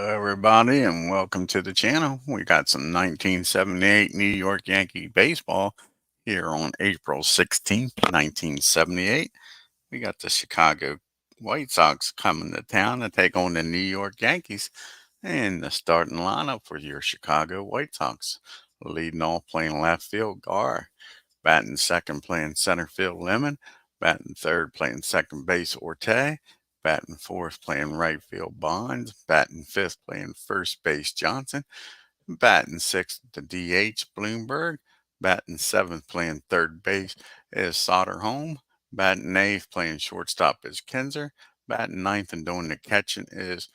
Hello, everybody, and welcome to the channel. We got some 1978 New York Yankee baseball here on April 16th, 1978. We got the Chicago White Sox coming to town to take on the New York Yankees. And the starting lineup for your Chicago White Sox. Leading off playing left field, Gar. Batting second, playing center field, Lemon. Batting third, playing second base, Orte. Batting fourth, playing right field, Bonds. Batting fifth, playing first base, Johnson. Batting sixth, the DH, Bloomberg. Batting seventh, playing third base, is Soderholm. Batting eighth, playing shortstop, is Kinzer. Batting ninth and doing the catching is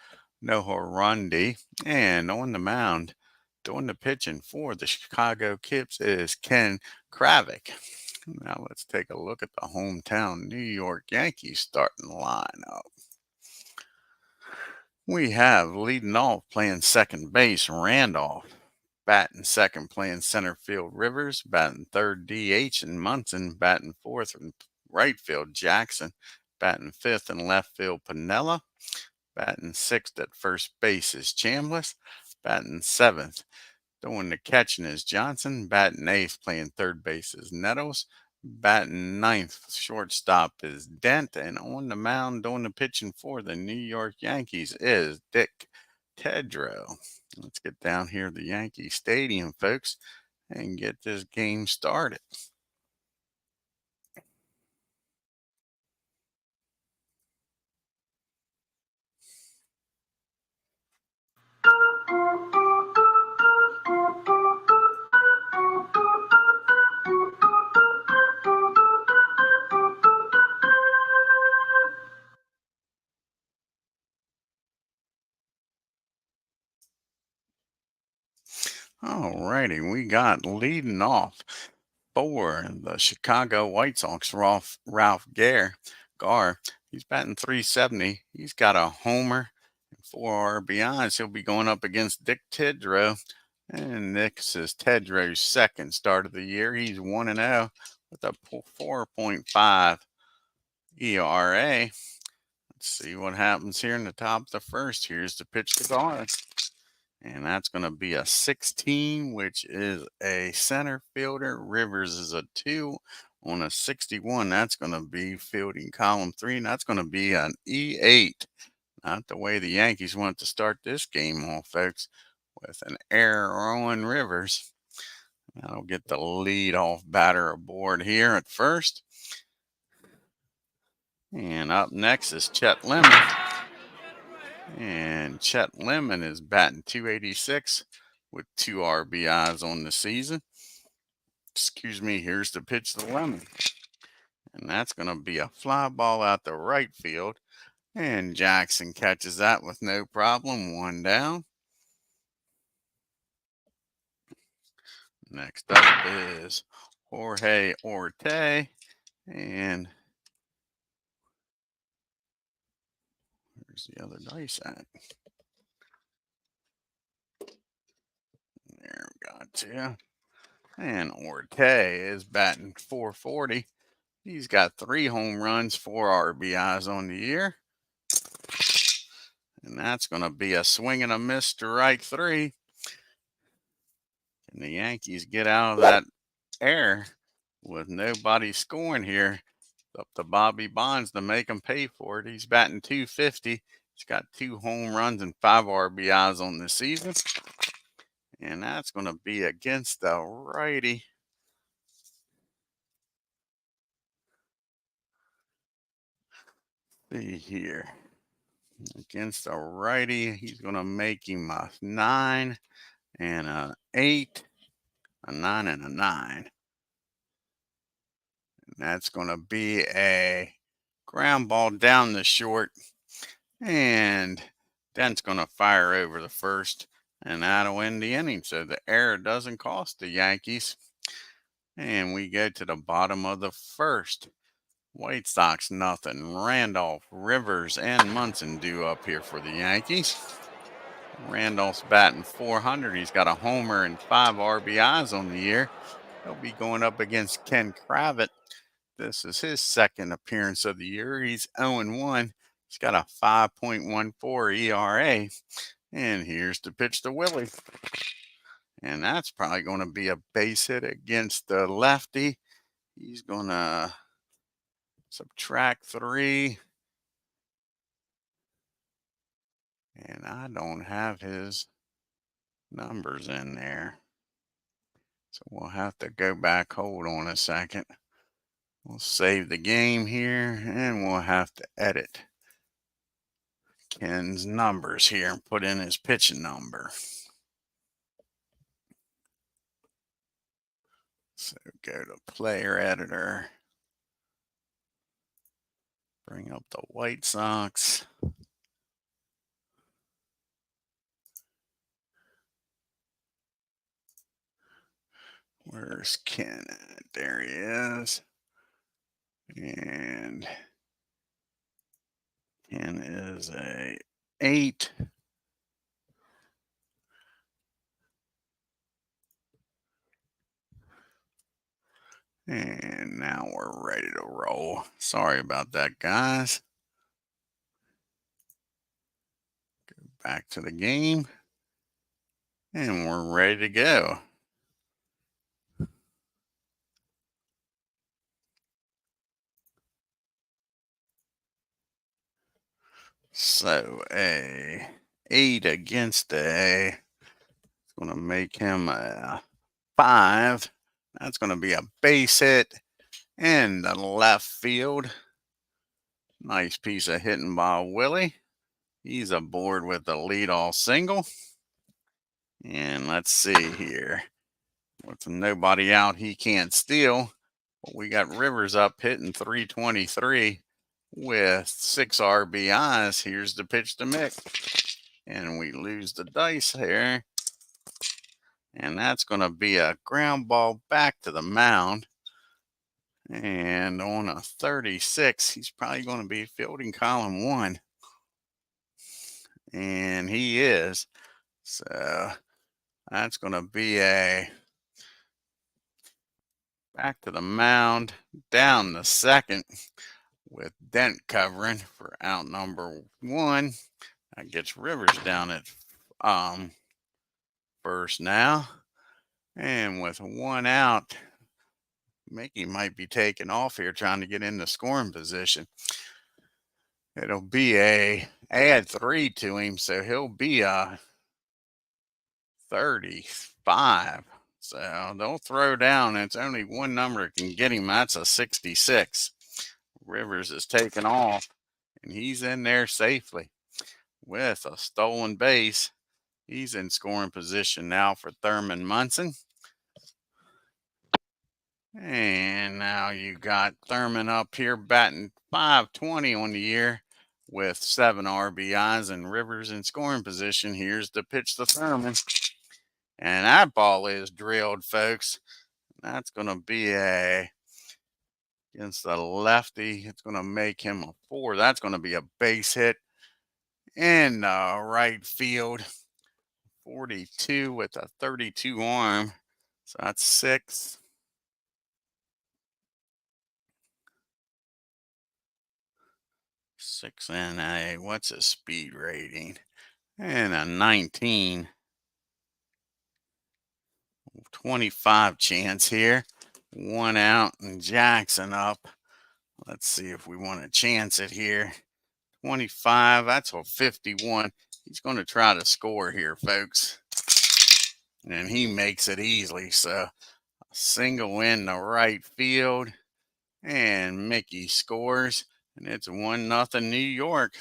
Nohorundi. And on the mound, doing the pitching for the Chicago Kips is Ken KRAVEC. Now let's take a look at the hometown New York Yankees starting lineup. We have leading off playing second base, Randolph. Batting second, playing center field, Rivers. Batting third, DH and Munson. Batting fourth in right field, Jackson. Batting fifth in left field, Piniella. Batting sixth at first base is Chambliss. Batting seventh, doing the catching is Johnson. Batting eighth, playing third base is Nettles. Batting ninth, shortstop is Dent. And on the mound, doing the pitching for the New York Yankees is Dick TIDROW. Let's get down here to the Yankee Stadium, folks, and get this game started. Alrighty, we got leading off for the Chicago White Sox, Ralph Gar. He's batting 370. He's got a homer and 4 RBIs. He'll be going up against Dick Tidrow. And this is Tidrow's second start of the year. He's 1-0 with a 4.5 ERA. Let's see what happens here in the top of the first. Here's the pitch to Gar. And that's going to be a 16, which is a center fielder. Rivers is a 2 on a 61. That's going to be fielding column 3, and that's going to be an E8. Not the way the Yankees want to start this game off, folks, with an error on Rivers. That'll get the lead-off batter aboard here at first. And up next is Chet Lemon. And Chet Lemon is batting 286 with 2 RBIs on the season. Excuse me, here's the pitch to Lemon. And that's going to be a fly ball out the right field. And Jackson catches that with no problem. 1 down. Next up is Jorge Orte. And where's the other dice at? There we got you. And Orte is batting 440. He's got 3 home runs, 4 RBIs on the year. And that's going to be a swing and a miss, strike 3. Can the Yankees get out of that error with nobody scoring here? Up to Bobby Bonds to make him pay for it. He's batting 250. He's got 2 home runs and 5 RBIs on the season. And that's going to be against the righty. See here. Against a righty, he's going to make him a 9 and an 8, a 9 and a 9. And that's going to be a ground ball down the short. And Dent's going to fire over the first, and that'll end the inning. So the error doesn't cost the Yankees. And we go to the bottom of the first. White Sox nothing. Randolph, Rivers, and Munson due up here for the Yankees. Randolph's batting 400. He's got a homer and 5 RBIs on the year. He'll be going up against Ken KRAVEC. This is his second appearance of the year. He's 0-1. He's got a 5.14 ERA. And here's the pitch to Willie. And that's probably going to be a base hit against the lefty. He's going to subtract 3. And I don't have his numbers in there. So we'll have to go back. Hold on a second. We'll save the game here and we'll have to edit Ken's numbers here and put in his pitching number. So go to player editor. Bring up the White Sox. Where's Ken at? There he is. And Ken is a 8. And now we're ready to roll. Sorry about that, guys. Go back to the game. And we're ready to go. So a 8 against a, it's going to make him a 5. That's going to be a base hit in the left field. Nice piece of hitting by Willie. He's aboard with the leadoff single. And let's see here. With nobody out, he can't steal. But we got Rivers up hitting 323 with 6 RBIs. Here's the pitch to Mick. And we lose the dice here. And that's going to be a ground ball back to the mound. And on a 36, he's probably going to be fielding column 1. And he is. So that's going to be a back to the mound, down the second with Dent covering for out number 1. That gets Rivers down at first now. And with 1 out, Mickey might be taking off here trying to get in the scoring position. It'll be a add 3 to him, so he'll be a 35. So they'll throw down. It's only one number that can get him. That's a 66. Rivers is taking off, and he's in there safely with a stolen base. He's in scoring position now for Thurman Munson. And now you got Thurman up here batting .520 on the year with 7 RBIs, and Rivers in scoring position. Here's the pitch to Thurman. And that ball is drilled, folks. That's going to be a against the lefty. It's going to make him a 4. That's going to be a base hit in right field. 42 with a 32 arm. So that's 6. And a, what's his speed rating? And a 19. 25 chance here. 1 out and Jackson up. Let's see if we want to chance it here. 25, that's a 51. He's going to try to score here, folks. And he makes it easily. So a single in the right field. And Mickey scores. And it's 1-0 New York.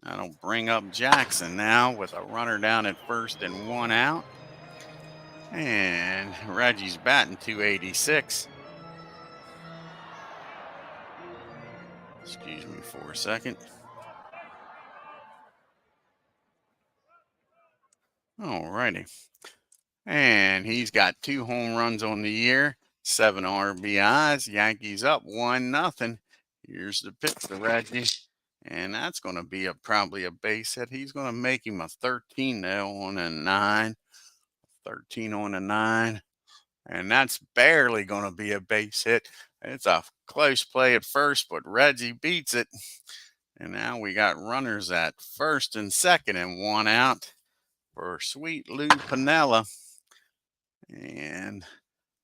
That'll bring up Jackson now with a runner down at first and 1 out. And Reggie's batting .286. Excuse me for a second. Alrighty. And he's got 2 home runs on the year, 7 RBIs. Yankees up 1-0. Here's the pitch to Reggie. And that's going to be probably a base hit. He's going to make him a 13 now on a 9. 13 on a 9. And that's barely going to be a base hit. It's a close play at first, but Reggie beats it. And now we got runners at first and second and 1 out. for Sweet Lou Piniella. And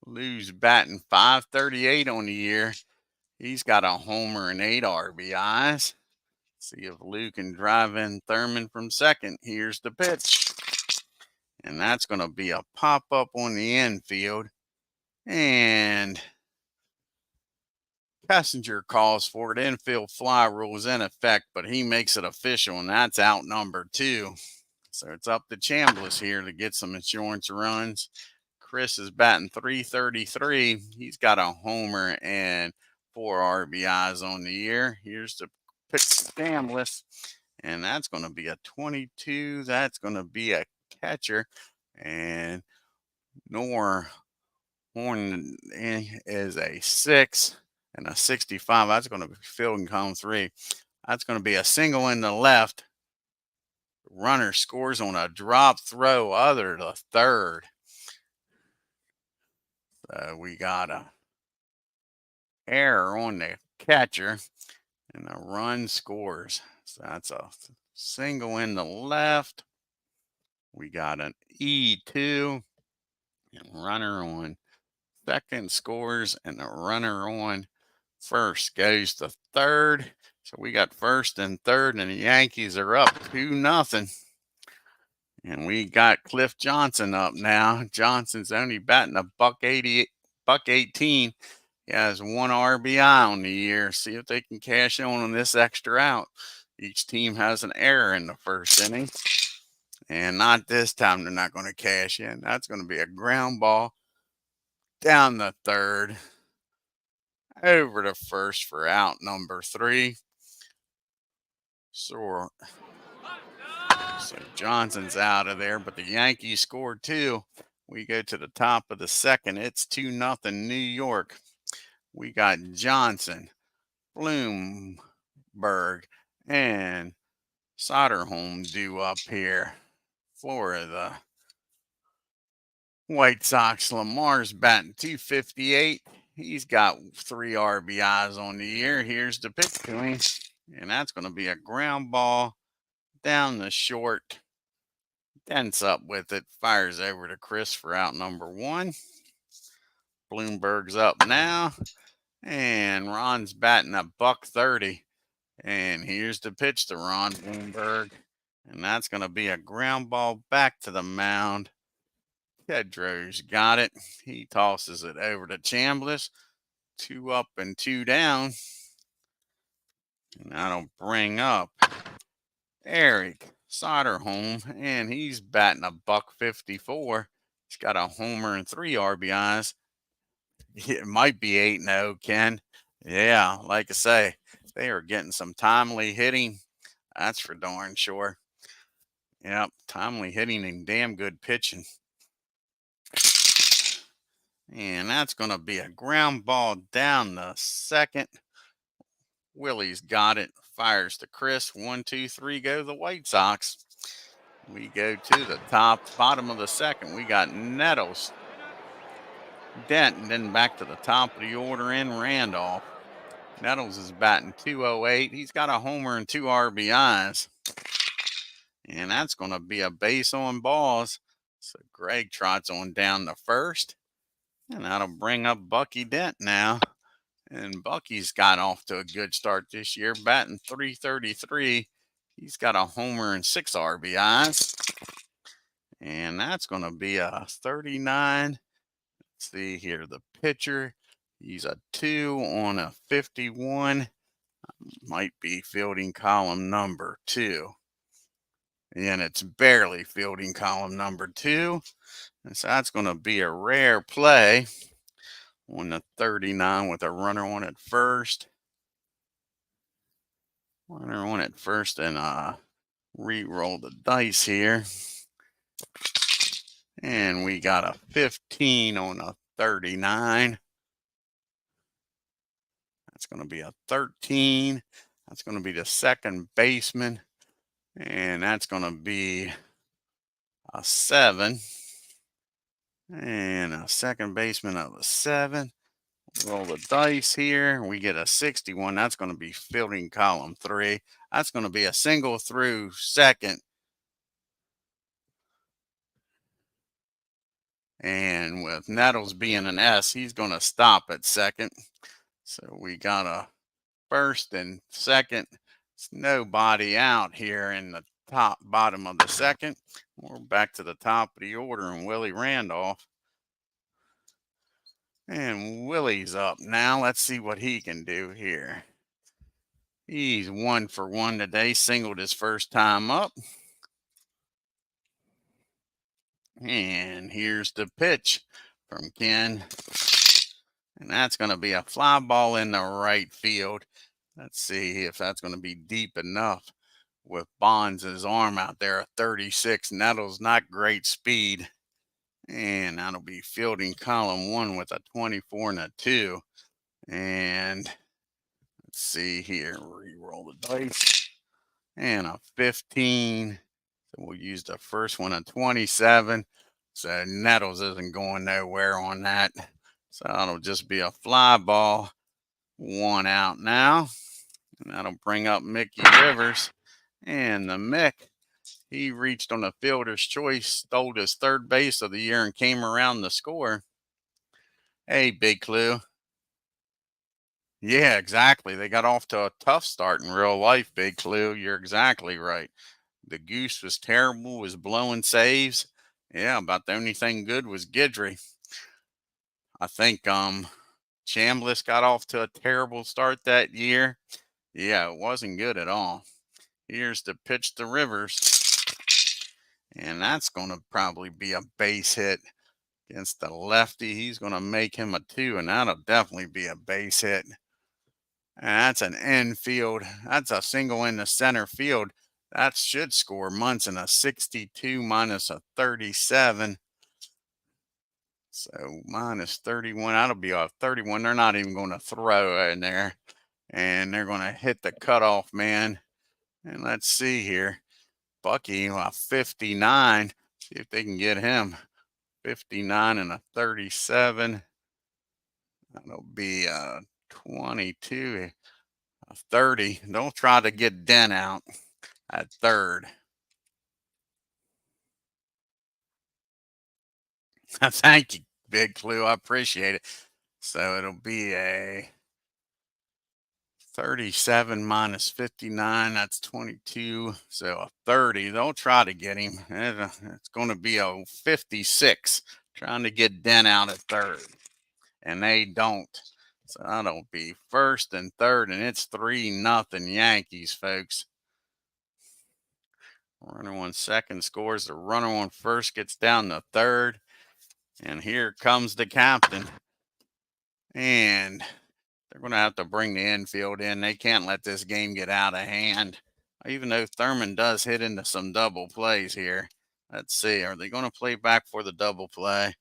Lou's batting .538 on the year. He's got a homer and 8 RBIs. See if Lou can drive in Thurman from second. Here's the pitch. And that's going to be a pop-up on the infield. And Passenger calls for it. Infield fly rule is in effect, but he makes it official, and that's out number 2. So it's up to Chambliss here to get some insurance runs. Chris is batting .333. He's got a homer and 4 RBIs on the year. Here's the pitch to Chambliss, and that's going to be a 22. That's going to be a catcher, and Horn is a 6 and a 65. That's going to be fielding column 3. That's going to be a single in the left. Runner scores on a drop throw other to third. So we got a error on the catcher, and a run scores. So that's a single in the left. We got an E2, and runner on second scores, and the runner on first goes to third. So we got first and third, and the Yankees are up 2-0. And we got Cliff Johnson up now. Johnson's only batting a .118. He has 1 RBI on the year. See if they can cash in on this extra out. Each team has an error in the first inning. And not this time, they're not going to cash in. That's going to be a ground ball down the third, over to first for out number 3. So Johnson's out of there, but the Yankees scored 2. We go to the top of the second. It's 2-0 New York. We got Johnson, Bloomberg, and Soderholm due up here for the White Sox. Lamar's batting .258. He's got 3 RBIs on the year. Here's the pitch to him, and that's going to be a ground ball down the short. Dents up with it, fires over to Chris for out number 1. Bloomberg's up now, and Ron's batting a .130. And here's the pitch to Ron Bloomberg, and that's going to be a ground ball back to the mound. TIDROW's got it. He tosses it over to Chambliss. 2 up and 2 down. And that'll bring up Eric Soderholm, and he's batting a .154. He's got a homer and 3 RBIs. It might be 8-0, Ken. Yeah, like I say, they are getting some timely hitting. That's for darn sure. Yep, timely hitting and damn good pitching. And that's going to be a ground ball down the second. Willie's got it. Fires to Chris. 1, 2, 3, go the White Sox. We go to the bottom of the second. We got Nettles, Dent, and then back to the top of the order in Randolph. Nettles is batting .208. He's got a homer and 2 RBIs. And that's going to be a base on balls. So Greg trots on down to first. And that'll bring up Bucky Dent now. And Bucky's got off to a good start this year, batting .333. He's got a homer and 6 RBIs. And that's going to be a 39. Let's see here, the pitcher. He's a 2 on a 51. Might be fielding column number 2. And it's barely fielding column number 2. And so that's going to be a rare play on the 39 with a runner on at first. Runner on at first, and re-roll the dice here. And we got a 15 on a 39. That's going to be a 13. That's going to be the second baseman. And that's going to be a 7. And a second baseman of a 7. Roll the dice here. We get a 61. That's going to be fielding column 3. That's going to be a single through second. And with Nettles being an S, he's going to stop at second. So we got a first and second. It's nobody out here in the bottom of the second. We're back to the top of the order, and Willie Randolph. And Willie's up now. Let's see what he can do here. He's 1 for 1 today, singled his first time up. And here's the pitch from Ken. And that's going to be a fly ball in the right field. Let's see if that's going to be deep enough with Bonds' arm out there. A 36. Nettles, not great speed. And that'll be fielding column 1 with a 24 and a 2. And let's see here. Re-roll the dice. And a 15. So we'll use the first one, a 27. So Nettles isn't going nowhere on that. So that'll just be a fly ball. 1 out now. And that'll bring up Mickey Rivers. And the Mick, he reached on a fielder's choice, stole his third base of the year, and came around to score. Hey, Big Clue. Yeah, exactly. They got off to a tough start in real life, Big Clue. You're exactly right. The goose was terrible, was blowing saves. Yeah, about the only thing good was Guidry. I think Chambliss got off to a terrible start that year. Yeah, it wasn't good at all. Here's the pitch to Rivers. And that's going to probably be a base hit against the lefty. He's going to make him a 2, and that'll definitely be a base hit. And that's an infield. That's a single in the center field. That should score Munson a 62 minus a 37. So minus 31. That'll be a 31. They're not even going to throw in there. And they're going to hit the cutoff man. And let's see here. Bucky, 59. See if they can get him. 59 and a 37. That'll be a 22, a 30. Don't try to get Dent out at third. Thank you, Big Clue. I appreciate it. So it'll be a 37 minus 59. That's 22. So a 30. Don't try to get him. It's going to be a 56. Trying to get Dent out at third. And they don't. So that'll be first and third. And it's 3-0 Yankees, folks. Runner on second scores. The runner on first gets down to third. And here comes the captain. And they're going to have to bring the infield in. They can't let this game get out of hand. Even though Thurman does hit into some double plays here. Let's see. Are they going to play back for the double play?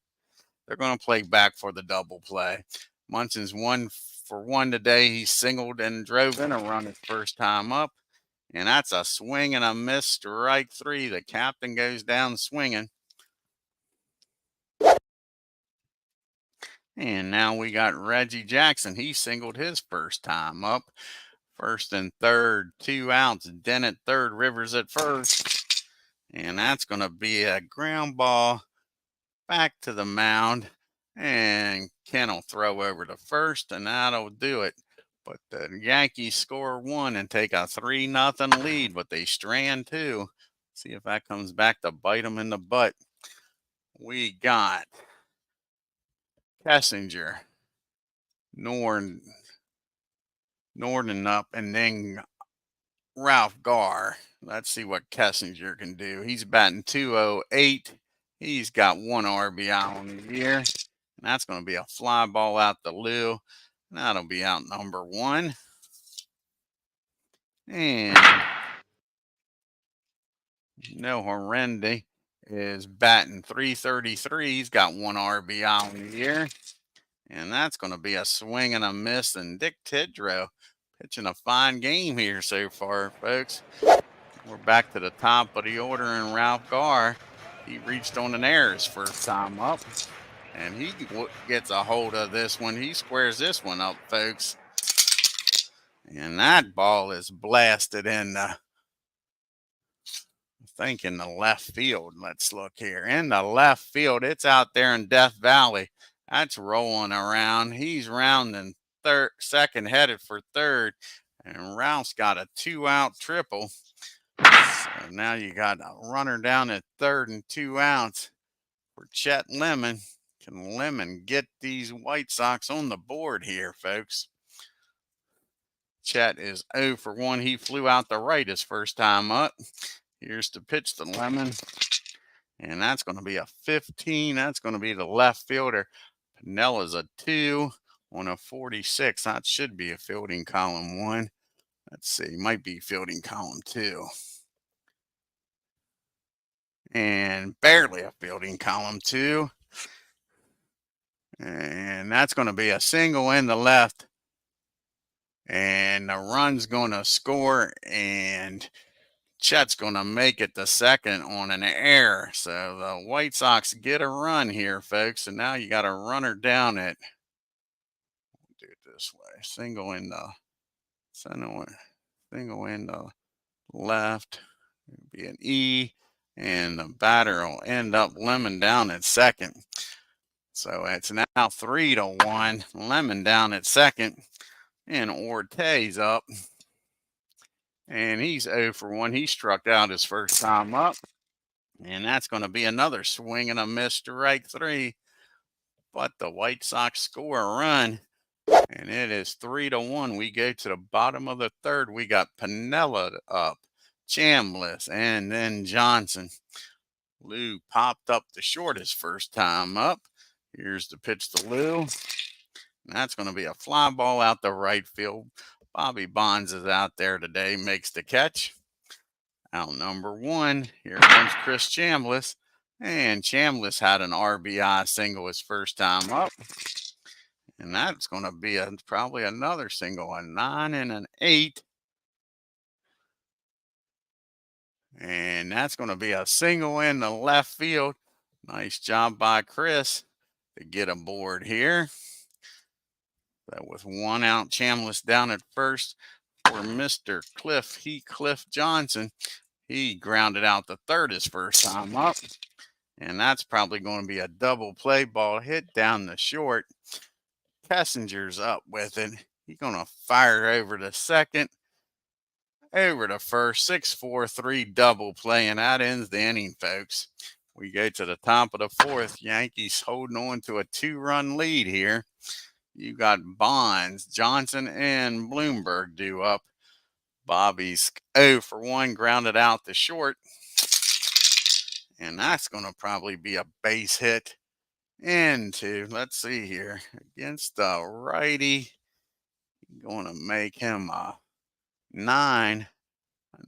They're going to play back for the double play. Munson's 1 for 1 today. He singled and drove in a run his first time up. And that's a swing and a miss, strike 3. The captain goes down swinging. And now we got Reggie Jackson. He singled his first time up. First and third, 2 outs. Dent at third, Rivers at first. And that's going to be a ground ball back to the mound. And Ken will throw over to first, and that'll do it. But the Yankees score 1 and take a 3-0 lead, but they strand 2. See if that comes back to bite them in the butt. We got Kessinger, Norden up, and then Ralph Garr. Let's see what Kessinger can do. He's batting .208. He's got 1 RBI on the year. And that's going to be a fly ball out to Lou. That'll be out number 1. And No Horrendi is batting .333. He's got 1 RBI on the year. And that's going to be a swing and a miss. And Dick Tidrow pitching a fine game here so far, folks. We're back to the top of the order, and Ralph Garr, he reached on an error his first time up. And he gets a hold of this one. He squares this one up, folks. And that ball is blasted in the think in the left field. Let's look here. In the left field, it's out there in Death Valley. That's rolling around. He's rounding second, headed for third. And Ralph's got a 2-out triple. So now you got a runner down at third and 2 outs for Chet Lemon. Can Lemon get these White Sox on the board here, folks? Chet is 0 for 1. He flew out the right his first time up. Here's the pitch to Lemon. And that's going to be a 15. That's going to be the left fielder. Pinella's a 2 on a 46. That should be a fielding column 1. Let's see. Might be fielding column 2. And barely a fielding column 2. And that's going to be a single in the left. And the run's going to score, and Chet's going to make it the second on an error. So the White Sox get a run here, folks. And now you got a runner down at, do it this way, single in the center, single in the left, it'll be an E, and the batter will end up Lemon down at second. So it's now 3-1, Lemon down at second. And Ortiz up. And he's 0 for 1. He struck out his first time up. And that's going to be another swing and a miss, strike 3. But the White Sox score a run. And it is 3-1. We go to the bottom of the third. We got Pinella up, Chambliss, and then Johnson. Lou popped up the short his first time up. Here's the pitch to Lou. That's going to be a fly ball out the right field. Bobby Bonds is out there today, makes the catch. Out number 1, here comes Chris Chambliss. And Chambliss had an RBI single his first time up. And that's going to be probably another single, a 9 and an 8. And that's going to be a single in the left field. Nice job by Chris to get aboard here. So with 1 out, Chambliss down at first for Mr. Cliff Johnson. He grounded out the third his first time up. And that's probably going to be a double play ball hit down the short. Kessinger's up with it. He's going to fire over to second, over to first, 6-4-3 double play, and that ends the inning, folks. We go to the top of the fourth. Yankees holding on to a 2-run lead here. You got Bonds, Johnson, and Bloomberg due up. Bobby's 0 for 1, grounded out the short. And that's going to probably be a base hit into, let's see here, against the righty. Going to make him a 9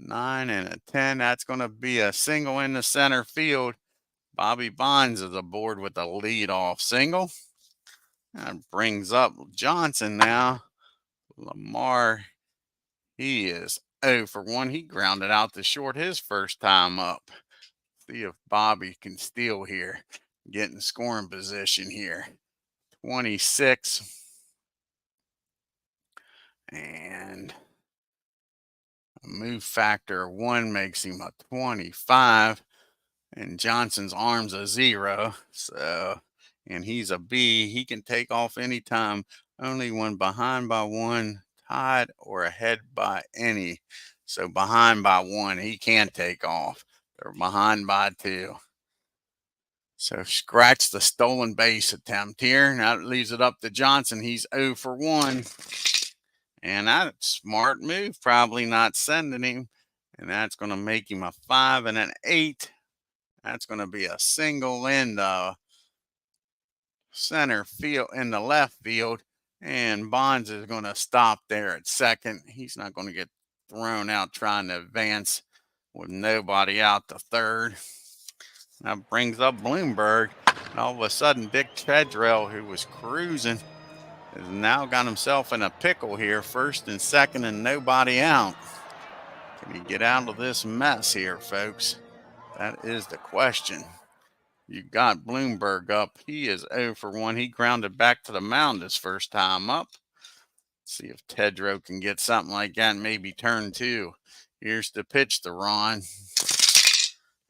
and a 10. That's going to be a single in the center field. Bobby Bonds is aboard with a leadoff single. That brings up Johnson now. Lamar, he is 0 for 1. He grounded out the short his first time up. See if Bobby can steal here. Get in scoring position here. 26. And a move factor of 1 makes him a 25. And Johnson's arm's a 0. So, and he's a B. He can take off anytime, only when behind by 1, tied, or ahead by any. So behind by 1, he can't take off. They're behind by 2. So scratch the stolen base attempt here. Now it leaves it up to Johnson. He's 0 for 1. And that's a smart move, probably not sending him. And that's going to make him a 5 and an 8. That's going to be a single in the center field, in the left field. And Bonds is going to stop there at second. He's not going to get thrown out trying to advance with nobody out to third. That brings up Bloomberg. And all of a sudden, Dick TIDROW, who was cruising, has now got himself in a pickle here. First and second and nobody out. Can he get out of this mess here, folks? That is the question. You got Bloomberg up. He is 0 for 1. He grounded back to the mound his first time up. See if TIDROW can get something like that and maybe turn 2. Here's the pitch to Ron.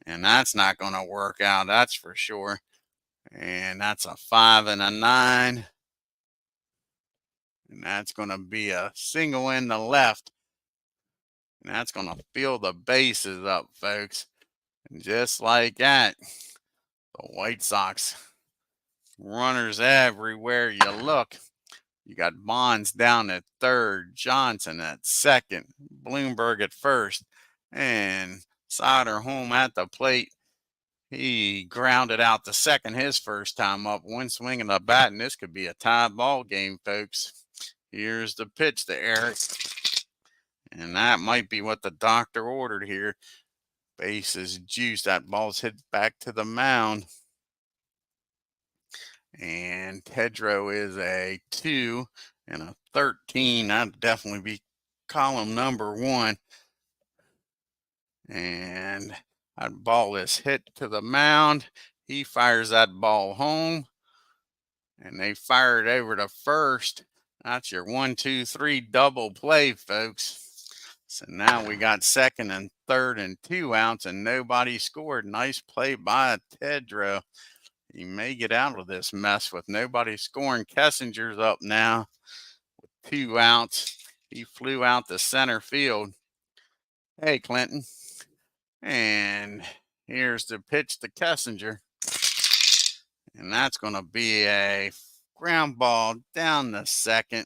And that's not going to work out, that's for sure. And that's a 5 and a 9. And that's going to be a single in the left. And that's going to fill the bases up, folks. And just like that, the White Sox, runners everywhere you look. You got Bonds down at third, Johnson at second, Bloomberg at first, and Sider home at the plate. He grounded out the second his first time up, one swing of the bat, and this could be a tie ball game, folks. Here's the pitch to Eric, and that might be what the doctor ordered here. Bases juice. That ball's hit back to the mound. And TIDROW is a 2 and a 13. That'd definitely be column number 1. And that ball is hit to the mound. He fires that ball home. And they fire it over to first. That's your 1, 2, 3 double play, folks. So now we got second and third and 2 outs, and nobody scored. Nice play by TIDROW. He may get out of this mess with nobody scoring. Kessinger's up now with 2 outs. He flew out to center field. Hey, Clinton. And here's the pitch to Kessinger. And that's going to be a ground ball down the second.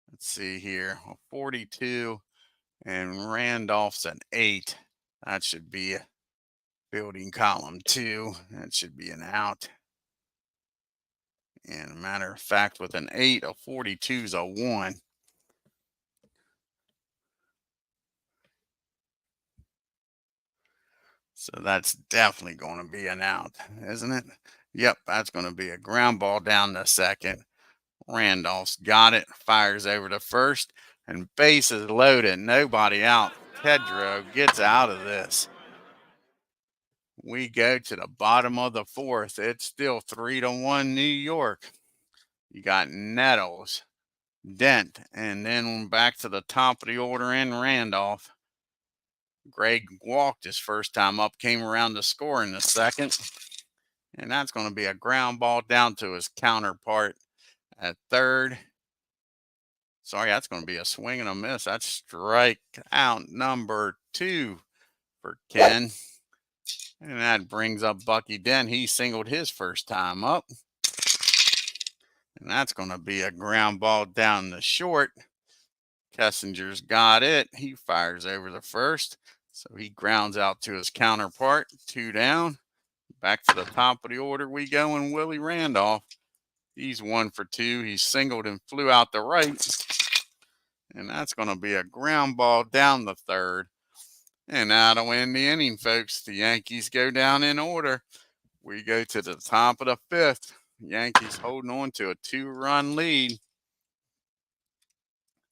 Let's see here. A 42. And Randolph's an 8. That should be building column 2. That should be an out. And a matter of fact, with an 8, a 42 is a 1. So that's definitely going to be an out, isn't it? Yep, that's going to be a ground ball down the second. Randolph's got it, fires over to first, and bases loaded, nobody out. TIDROW gets out of this. We go to the bottom of the 4th. It's still 3-1 New York. You got Nettles, Dent, and then back to the top of the order in Randolph. Greg walked his first time up, came around to score in the second. And that's going to be a ground ball down to his counterpart at third. Sorry, that's going to be a swing and a miss. That's strike out number 2 for Ken. And that brings up Bucky Dent. He singled his first time up. And that's going to be a ground ball down the short. Kessinger's got it. He fires over the first. So he grounds out to his counterpart. 2 down. Back to the top of the order we go, and Willie Randolph. He's 1 for 2. He singled and flew out the right. And that's going to be a ground ball down the third. And that'll end the inning, folks. The Yankees go down in order. We go to the top of the 5th. Yankees holding on to a 2-run lead.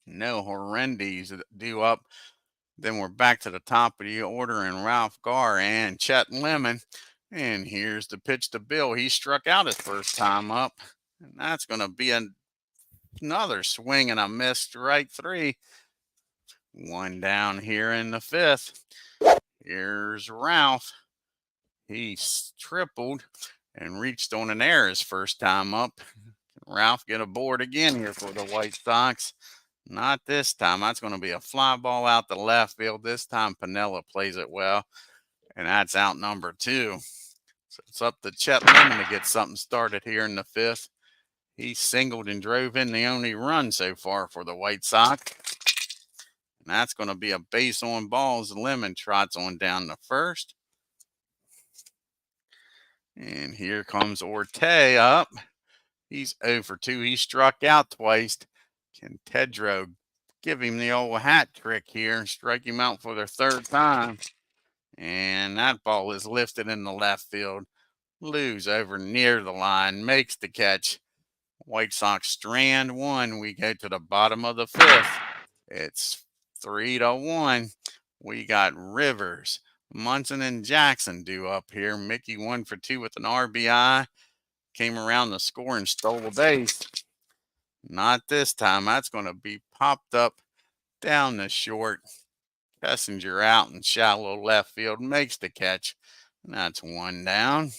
No Horrendis due up. Then we're back to the top of the order in Ralph Garr and Chet Lemon. And here's the pitch to Bill. He struck out his first time up. And that's going to be another swing and a miss, strike 3. 1 down here in the 5th. Here's Ralph. He tripled and reached on an error his first time up. Ralph get aboard again here for the White Sox. Not this time. That's going to be a fly ball out the left field. This time Piniella plays it well. And that's out number 2. So it's up to Chet Lemon to get something started here in the 5th. He singled and drove in the only run so far for the White Sox. And that's going to be a base on balls. Lemon trots on down the first. And here comes Orte up. He's 0 for 2. He struck out twice. Can TIDROW give him the old hat trick here and strike him out for the 3rd time? And that ball is lifted in the left field. Lose over near the line. Makes the catch. White Sox strand 1. We go to the bottom of the 5th. It's 3-1. We got Rivers, Munson, and Jackson due up here. Mickey 1 for 2 with an RBI. Came around the score and stole a base. Not this time. That's going to be popped up down the short. Kessinger out in shallow left field, makes the catch. And that's one down.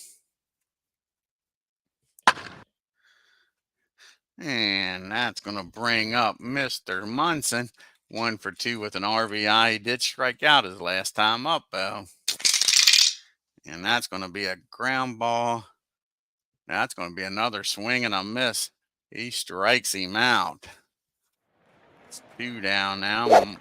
And that's going to bring up Mr. Munson. 1 for 2 with an RBI. He did strike out his last time up, though. And that's going to be a ground ball. That's going to be another swing and a miss. He strikes him out. It's 2 down now.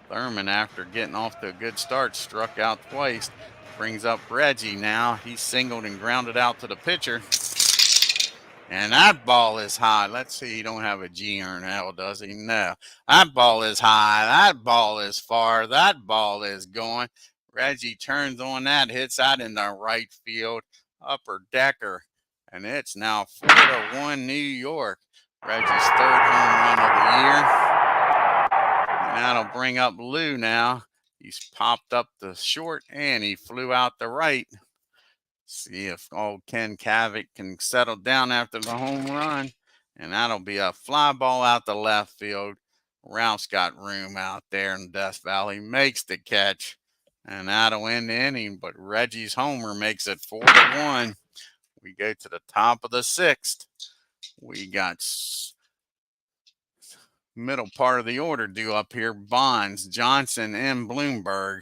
Thurman, after getting off to a good start, struck out twice. Brings up Reggie now. He's singled and grounded out to the pitcher. And that ball is high. Let's see, he don't have a G or an L, does he? No. That ball is high. That ball is far. That ball is going. Reggie turns on that, hits that in the right field. Upper decker. And it's now 4-1 New York. Reggie's 3rd home run of the year. And that'll bring up Lou now. He's popped up the short and he flew out the right. See if old Ken KRAVEC can settle down after the home run. And that'll be a fly ball out the left field. Ralph's got room out there in Death Valley. Makes the catch. And that'll end the inning. But Reggie's homer makes it 4-1. We go to the top of the 6th. We got middle part of the order due up here. Bonds, Johnson, and Bloomberg.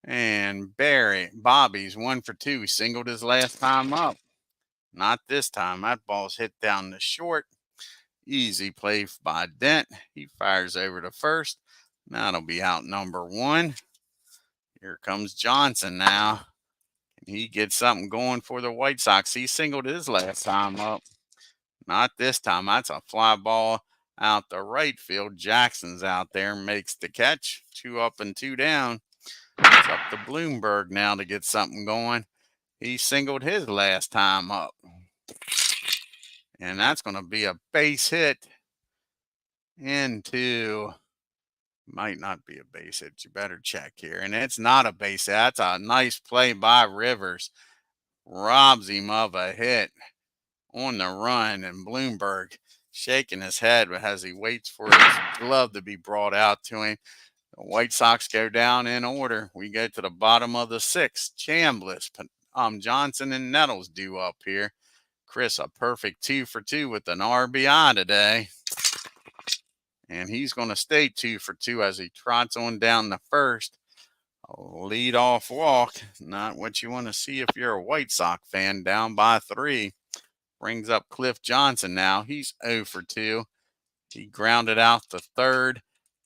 And Bobby's 1 for 2. He singled his last time up. Not this time. That ball's hit down the short. Easy play by Dent. He fires over to first. That'll be out number 1. Here comes Johnson now. He gets something going for the White Sox. He singled his last time up. Not this time. That's a fly ball out the right field. Jackson's out there, makes the catch. 2 up and 2 down. It's up to Bloomberg now to get something going. He singled his last time up. And that's going to be a base hit into, might not be a base hit. You better check here. And it's not a base hit. That's a nice play by Rivers. Robs him of a hit on the run. And Bloomberg shaking his head as he waits for his glove to be brought out to him. The White Sox go down in order. We go to the bottom of the 6th. Chambliss, Johnson, and Nettles due up here. Chris, a perfect 2 for 2 with an RBI today. And he's going to stay 2 for 2 as he trots on down the first. A lead-off walk. Not what you want to see if you're a White Sox fan. Down by 3. Brings up Cliff Johnson now. He's 0 for 2. He grounded out the third.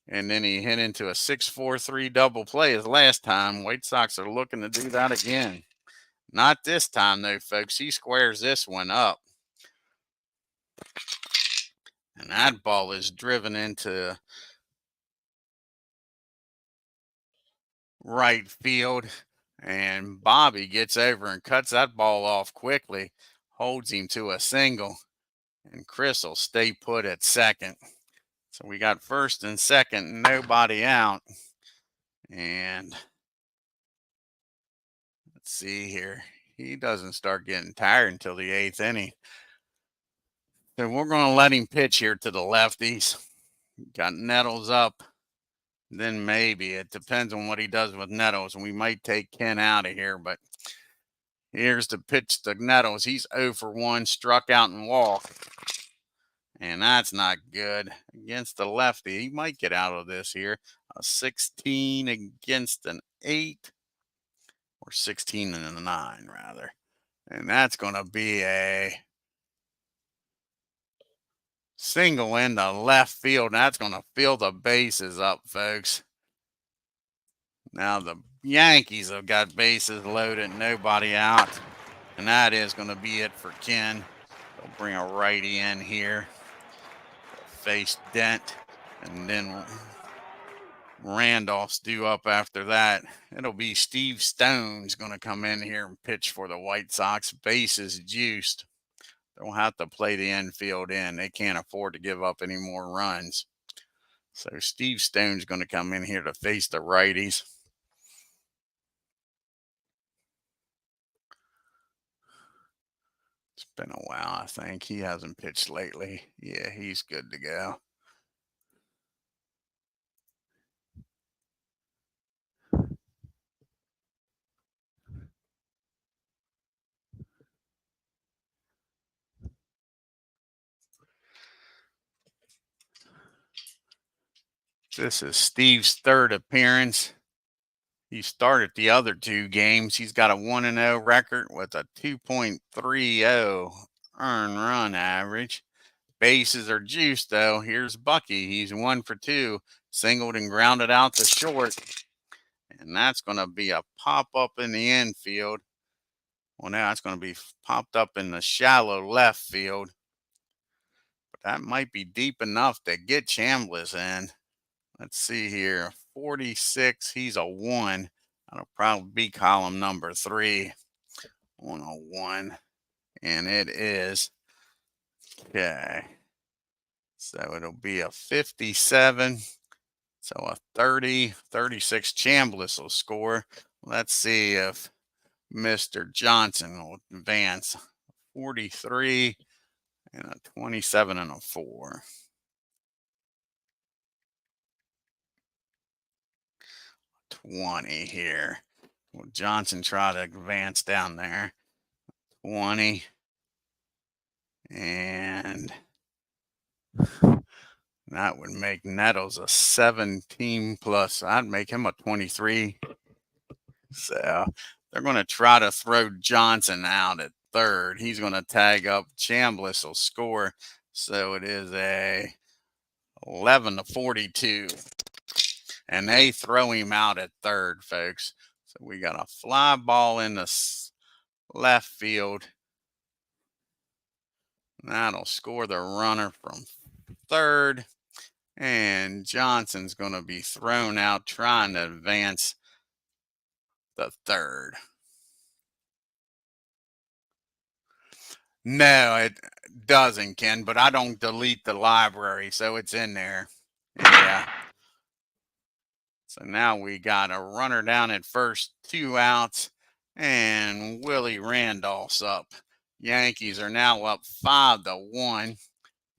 And then he hit into a 6-4-3 double play his last time. White Sox are looking to do that again. Not this time, though, folks. He squares this one up. And that ball is driven into right field. And Bobby gets over and cuts that ball off quickly. Holds him to a single. And Chris will stay put at second. So we got first and second, nobody out. And let's see here. He doesn't start getting tired until the 8th inning. So we're going to let him pitch here to the lefties. Got Nettles up. Then maybe. It depends on what he does with Nettles. And we might take Ken out of here. But here's the pitch to Nettles. He's 0 for 1, struck out and walked. And that's not good against the lefty. He might get out of this here. A 16 against an 8. Or 16 and a 9, rather. And that's going to be a single in the left field. And that's going to fill the bases up, folks. Now the Yankees have got bases loaded, nobody out. And that is going to be it for Ken. They'll bring a righty in here. Face Dent. And then Randolph's due up after that. It'll be Steve Stone's going to come in here and pitch for the White Sox. Bases juiced. They'll have to play the infield in. They can't afford to give up any more runs. So Steve Stone's going to come in here to face the righties. It's been a while, I think. He hasn't pitched lately. Yeah, he's good to go. This is Steve's third appearance. He started the other 2 games. He's got a 1-0 record with a 2.30 earned run average. Bases are juiced, though. Here's Bucky. He's 1 for 2. Singled and grounded out to short. And that's going to be a pop-up in the infield. Well, now it's going to be popped up in the shallow left field. But that might be deep enough to get Chambliss in. Let's see here. 46. He's a 1. That'll probably be column number 3 on a 1. And it is. Okay. So it'll be a 57. So a 30, 36 Chambliss will score. Let's see if Mr. Johnson will advance. 43 and a 27 and a 4. 20 here. Will Johnson try to advance down there? 20. And that would make Nettles a 17 plus. I'd make him a 23. So they're going to try to throw Johnson out at third. He's going to tag up. Chambliss will score. So it is a 11 to 42. And they throw him out at third, folks. So we got a fly ball in the left field. That'll score the runner from third. And Johnson's going to be thrown out trying to advance the third. No, it doesn't, Ken, but I don't delete the library, so it's in there. Yeah. So now we got a runner down at first, 2 outs, and Willie Randolph's up. Yankees are now up 5-1.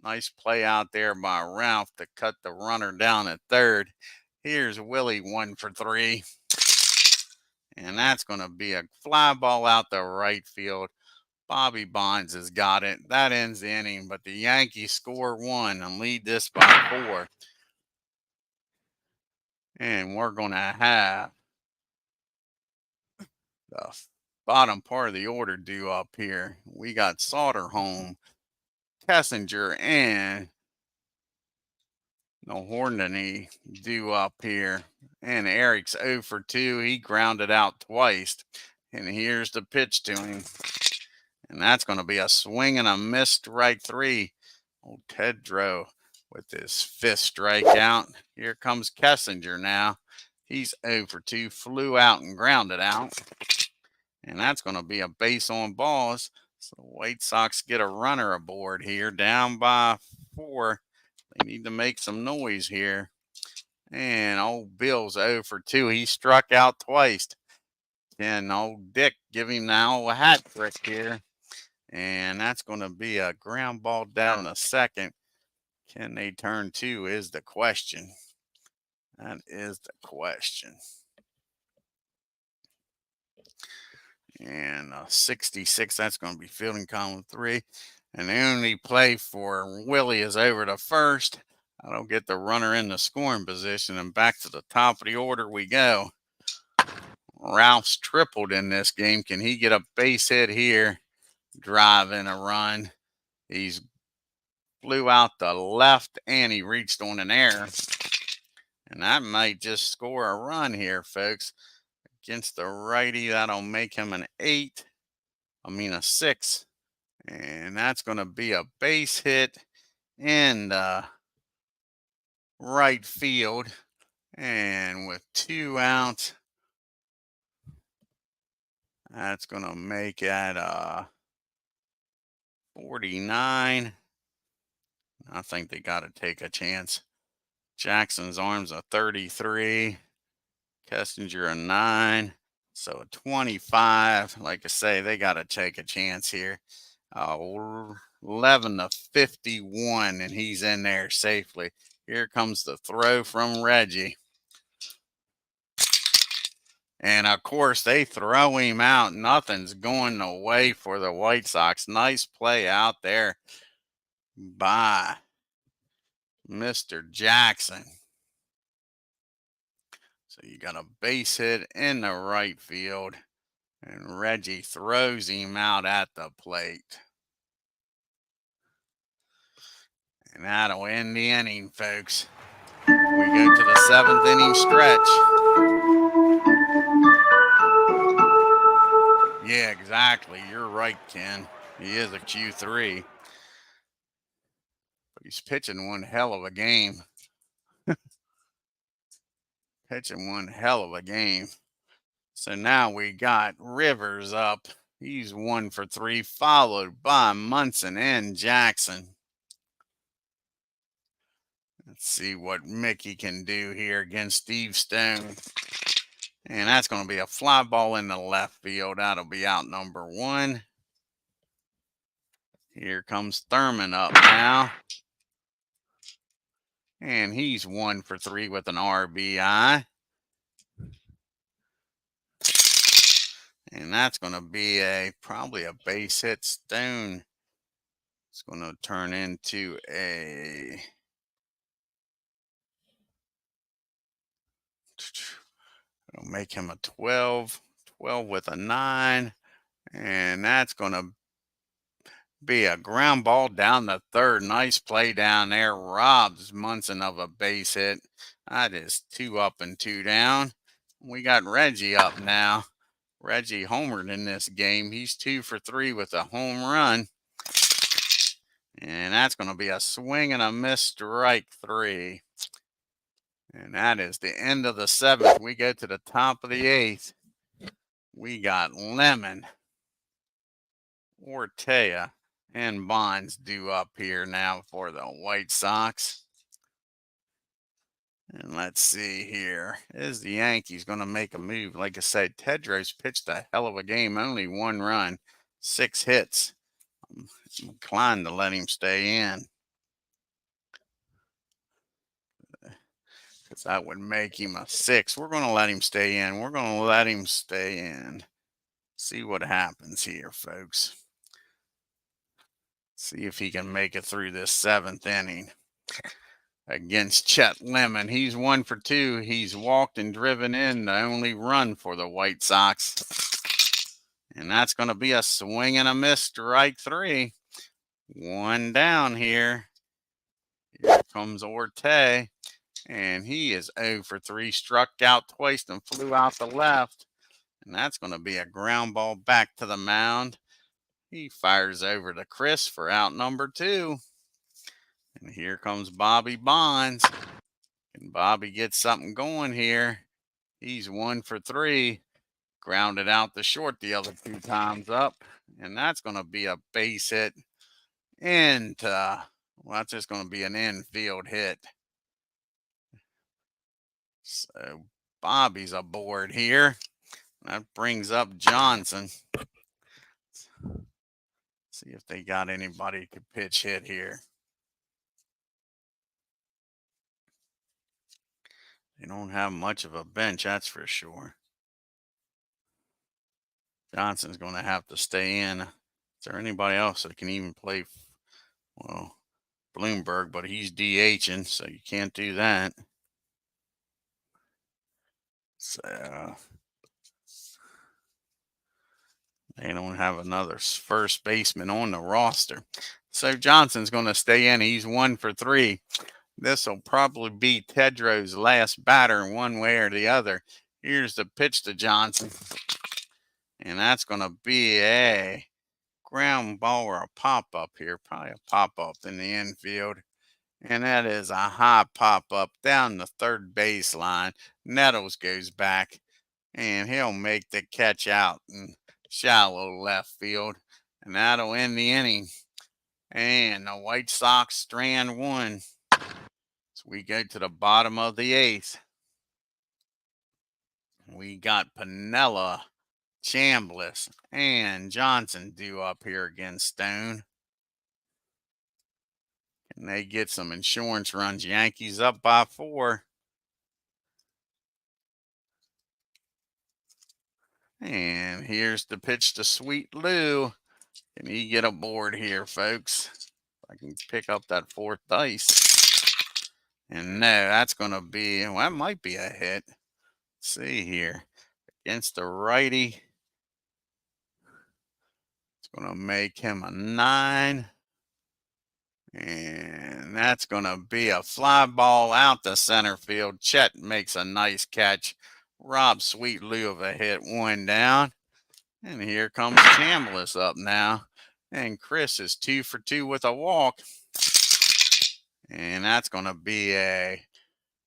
Nice play out there by Ralph to cut the runner down at third. Here's Willie 1 for 3. And that's going to be a fly ball out the right field. Bobby Bonds has got it. That ends the inning, but the Yankees score 1 and lead this by 4. And we're going to have the bottom part of the order due up here. We got Sauterholm, Kessinger, and Hornady due up here. And Eric's 0 for 2. He grounded out twice. And here's the pitch to him. And that's going to be a swing and a miss, strike 3. Old TIDROW with his 5th strikeout. Here comes Kessinger now. He's 0 for 2. Flew out and grounded out. And that's going to be a base on balls. So the White Sox get a runner aboard here, down by 4. They need to make some noise here. And old Bill's 0 for 2. He struck out twice. And old Dick give him now a hat trick here. And that's going to be a ground ball down the second. Can they turn 2 is the question. That is the question. And 66, that's going to be fielding column 3. And the only play for Willie is over to first. I don't get the runner in the scoring position. And back to the top of the order we go. Ralph's tripled in this game. Can he get a base hit here? Drive in a run. He's flew out the left and he reached on an error. And that might just score a run here, folks. Against the righty, that'll make him an 8. A 6. And that's going to be a base hit in the right field. And with 2 outs, that's going to make it 49. I think they got to take a chance. Jackson's arm's a 33. Kessinger a 9. So a 25. Like I say, they got to take a chance here. 11 to 51, and he's in there safely. Here comes the throw from Reggie. And, of course, they throw him out. Nothing's going away for the White Sox. Nice play out there by Mr. Jackson. So you got a base hit in the right field, and Reggie throws him out at the plate. And that'll end the inning, folks. We go to the 7th inning stretch. Yeah, exactly. You're right, Ken. He is a Q3. But he's pitching one hell of a game. Pitching one hell of a game. So now we got Rivers up. He's 1 for 3, followed by Munson and Jackson. Let's see what Mickey can do here against Steve Stone. And that's going to be a fly ball in the left field. That'll be out number 1. Here comes Thurman up now. And he's 1 for 3 with an RBI. And that's going to be probably a base hit. Stone. It's going to turn into it'll make him a 12. 12 with a 9. And that's going to be a ground ball down the third. Nice play down there. Robs Munson of a base hit. That is 2 up and 2 down. We got Reggie up now. Reggie homered in this game. He's 2 for 3 with a home run. And that's going to be a swing and a miss, strike 3. And that is the end of the 7th. We go to the top of the 8th. We got Lemon, Ortega, and Bonds due up here now for the White Sox. And let's see here. Is the Yankees going to make a move? Like I said, TIDROW's pitched a hell of a game. Only 1 run, 6 hits. I'm inclined to let him stay in. Because that would make him a 6. We're going to let him stay in. We're going to let him stay in. See what happens here, folks. See if he can make it through this 7th inning against Chet Lemon. He's 1 for 2. He's walked and driven in the only run for the White Sox. And that's going to be a swing and a miss, strike 3. 1 down here. Here comes Ortega. And he is 0 for 3. Struck out twice and flew out the left. And that's going to be a ground ball back to the mound. He fires over to Chris for out number 2. And here comes Bobby Bonds. And Bobby gets something going here. He's 1 for 3. Grounded out the short the other 2 times up. And that's going to be a base hit. And, well, that's just going to be an infield hit. So Bobby's aboard here. That brings up Johnson. See if they got anybody who could pitch hit here. They don't have much of a bench, that's for sure. Johnson's going to have to stay in. Is there anybody else that can even play? Well, Bloomberg, but he's DHing, so you can't do that. So they don't have another first baseman on the roster. So Johnson's going to stay in. He's 1 for 3. This will probably be TIDROW's last batter in one way or the other. Here's the pitch to Johnson. And that's going to be a ground ball or a pop-up here. Probably a pop-up in the infield. And that is a high pop-up down the third baseline. Nettles goes back. And he'll make the catch out in shallow left field. And that'll end the inning. And the White Sox strand 1. So we go to the bottom of the 8th. We got Piniella, Chambliss, and Johnson due up here against Stone. Can they get some insurance runs? Yankees up by 4. And here's the pitch to Sweet Lou. Can he get aboard here, folks? If I can pick up that 4th dice. And no, that's going to be, well, that might be a hit. see here. Against the righty. It's going to make him a 9. And that's going to be a fly ball out to center field. Chet makes a nice catch. Rob Sweetloo of a hit, 1 down. And here comes Chambliss up now. And Chris is 2 for 2 with a walk. And that's going to be a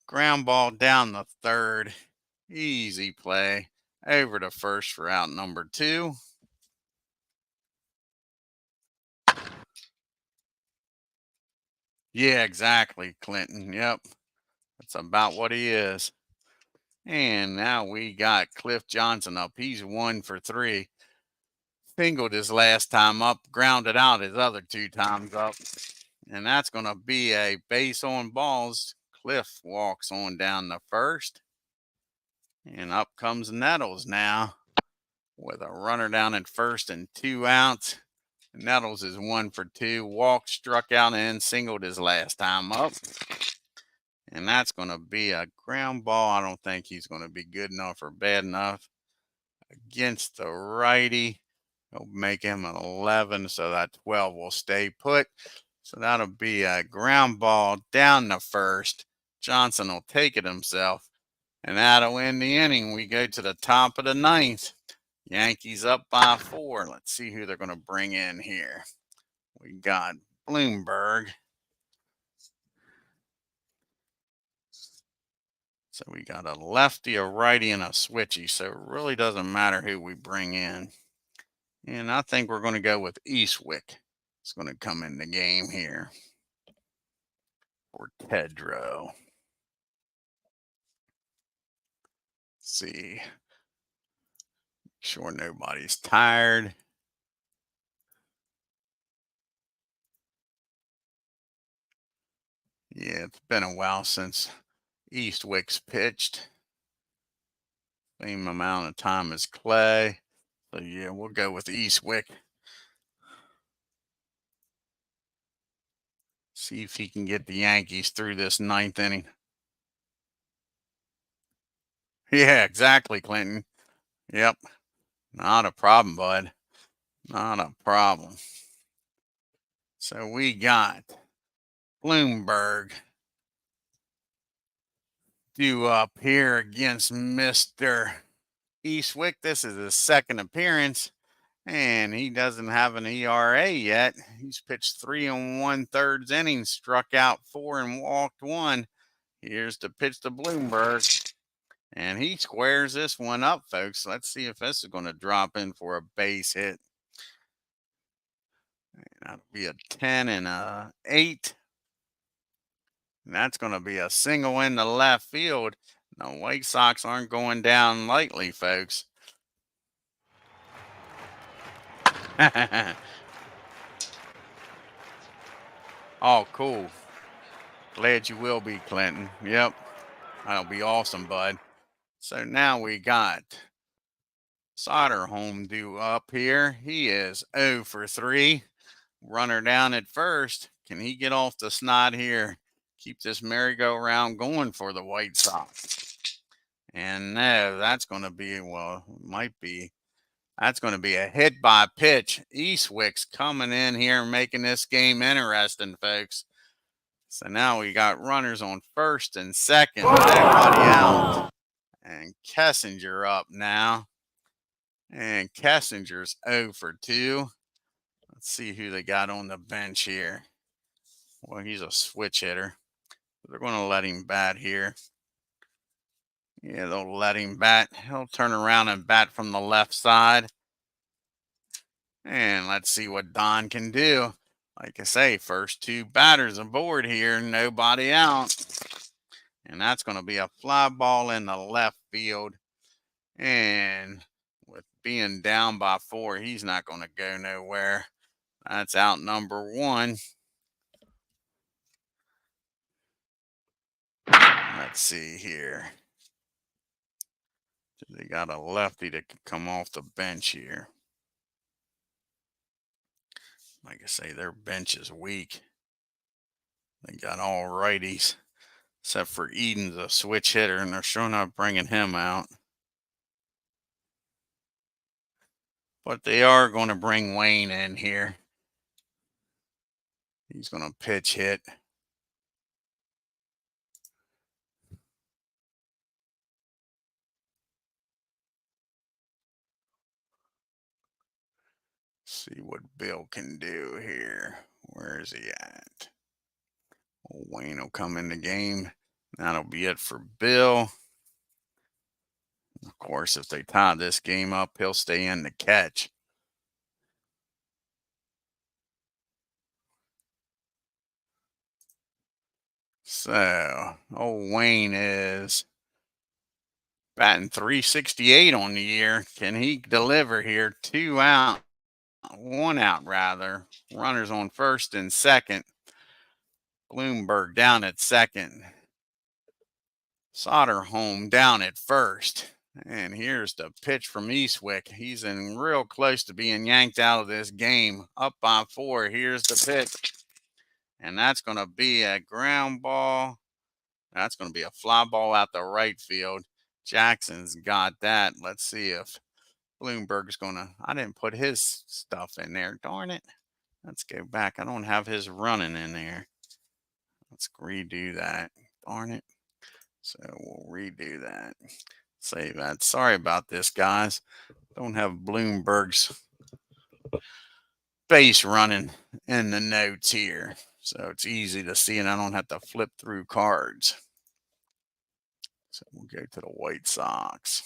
ground ball down the third. Easy play. Over to first for out number 2. Yeah, exactly, Clinton. Yep. That's about what he is. And now we got Cliff Johnson up. He's 1 for 3. Singled his last time up, grounded out his other 2 times up. And that's going to be a base on balls. Cliff walks on down the first. And up comes Nettles now with a runner down at first and 2 outs. Nettles is 1 for 2. Walked, struck out, and singled his last time up. And that's going to be a ground ball. I don't think he's going to be good enough or bad enough. Against the righty. He'll make him an 11, so that 12 will stay put. So that'll be a ground ball down the first. Johnson will take it himself. And that'll end the inning. We go to the top of the 9th. Yankees up by 4. Let's see who they're going to bring in here. We got Bloomberg. So we got a lefty, a righty, and a switchy. So it really doesn't matter who we bring in. And I think we're going to go with Eastwick. It's going to come in the game here for TIDROW. See. Make sure nobody's tired. Yeah, it's been a while since Eastwick's pitched. Same amount of time as Clay. So yeah, we'll go with Eastwick. See if he can get the Yankees through this 9th inning. Yeah, exactly, Clinton. Yep. Not a problem, bud. Not a problem. So we got Bloomberg due up here against Mr. Eastwick. This is his 2nd appearance, and he doesn't have an ERA yet. He's pitched 3 1/3 innings, struck out 4 and walked 1. Here's the pitch to Bloomberg, and he squares this one up, folks. Let's see if this is going to drop in for a base hit. That'll be a 10 and a 8. And that's going to be a single in the left field. The White Sox aren't going down lightly, folks. Oh, cool. Glad you will be, Clinton. Yep. That'll be awesome, bud. So now we got Soderholm due up here. He is 0 for 3. Runner down at first. Can he get off the snot here? Keep this merry-go-round going for the White Sox. And no, that's going to be, well, might be. That's going to be a hit by pitch. Eastwick's coming in here and making this game interesting, folks. So now we got runners on first and second. Nobody out. And Kessinger up now. And Kessinger's 0 for 2. Let's see who they got on the bench here. Well, he's a switch hitter. They're going to let him bat here. Yeah, they'll let him bat. He'll turn around and bat from the left side. And let's see what Don can do. Like I say, first 2 batters aboard here, nobody out. And that's going to be a fly ball in the left field. And with being down by 4, he's not going to go nowhere. That's out number 1. Let's see here. They got a lefty that could come off the bench here. Like I say, their bench is weak. They got all righties. except for Eden's a switch hitter, and they're sure not bringing him out. But they are going to bring Wayne in here. He's going to pitch hit. See what Bill can do here. Where is he at? Old Wayne will come in the game. That'll be it for Bill. Of course, if they tie this game up, he'll stay in the catch. So, old Wayne is batting .368 on the year. Can he deliver here? 2 out, 1 out rather. Runners on first and second. Bloomberg down at second. Soderholm down at first. And here's the pitch from Eastwick. He's in real close to being yanked out of this game. Up by 4. Here's the pitch. And that's going to be a ground ball. That's going to be a fly ball out the right field. Jackson's got that. Let's see if Bloomberg's going to. I didn't put his stuff in there. Darn it. Let's go back. I don't have his running in there. Let's redo that. Darn it. So we'll redo that. Save that. Sorry about this, guys. Don't have Bloomberg's base running in the notes here. So it's easy to see, and I don't have to flip through cards. So we'll go to the White Sox.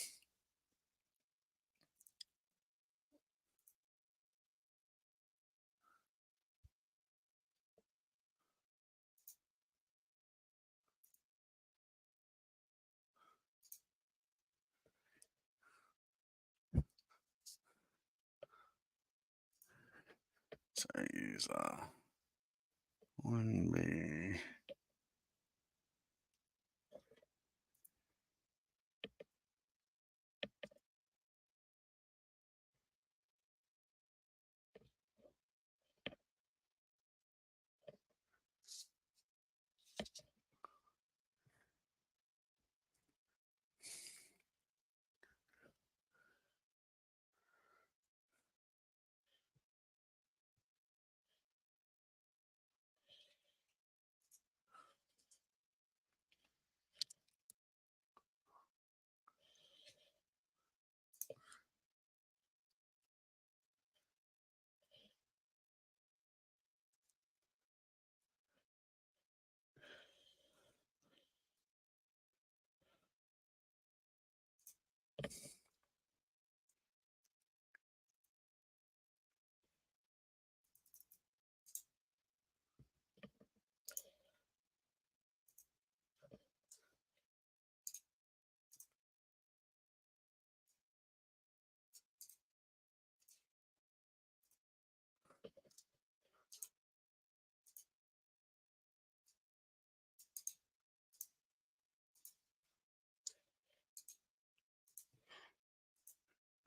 So use 1B.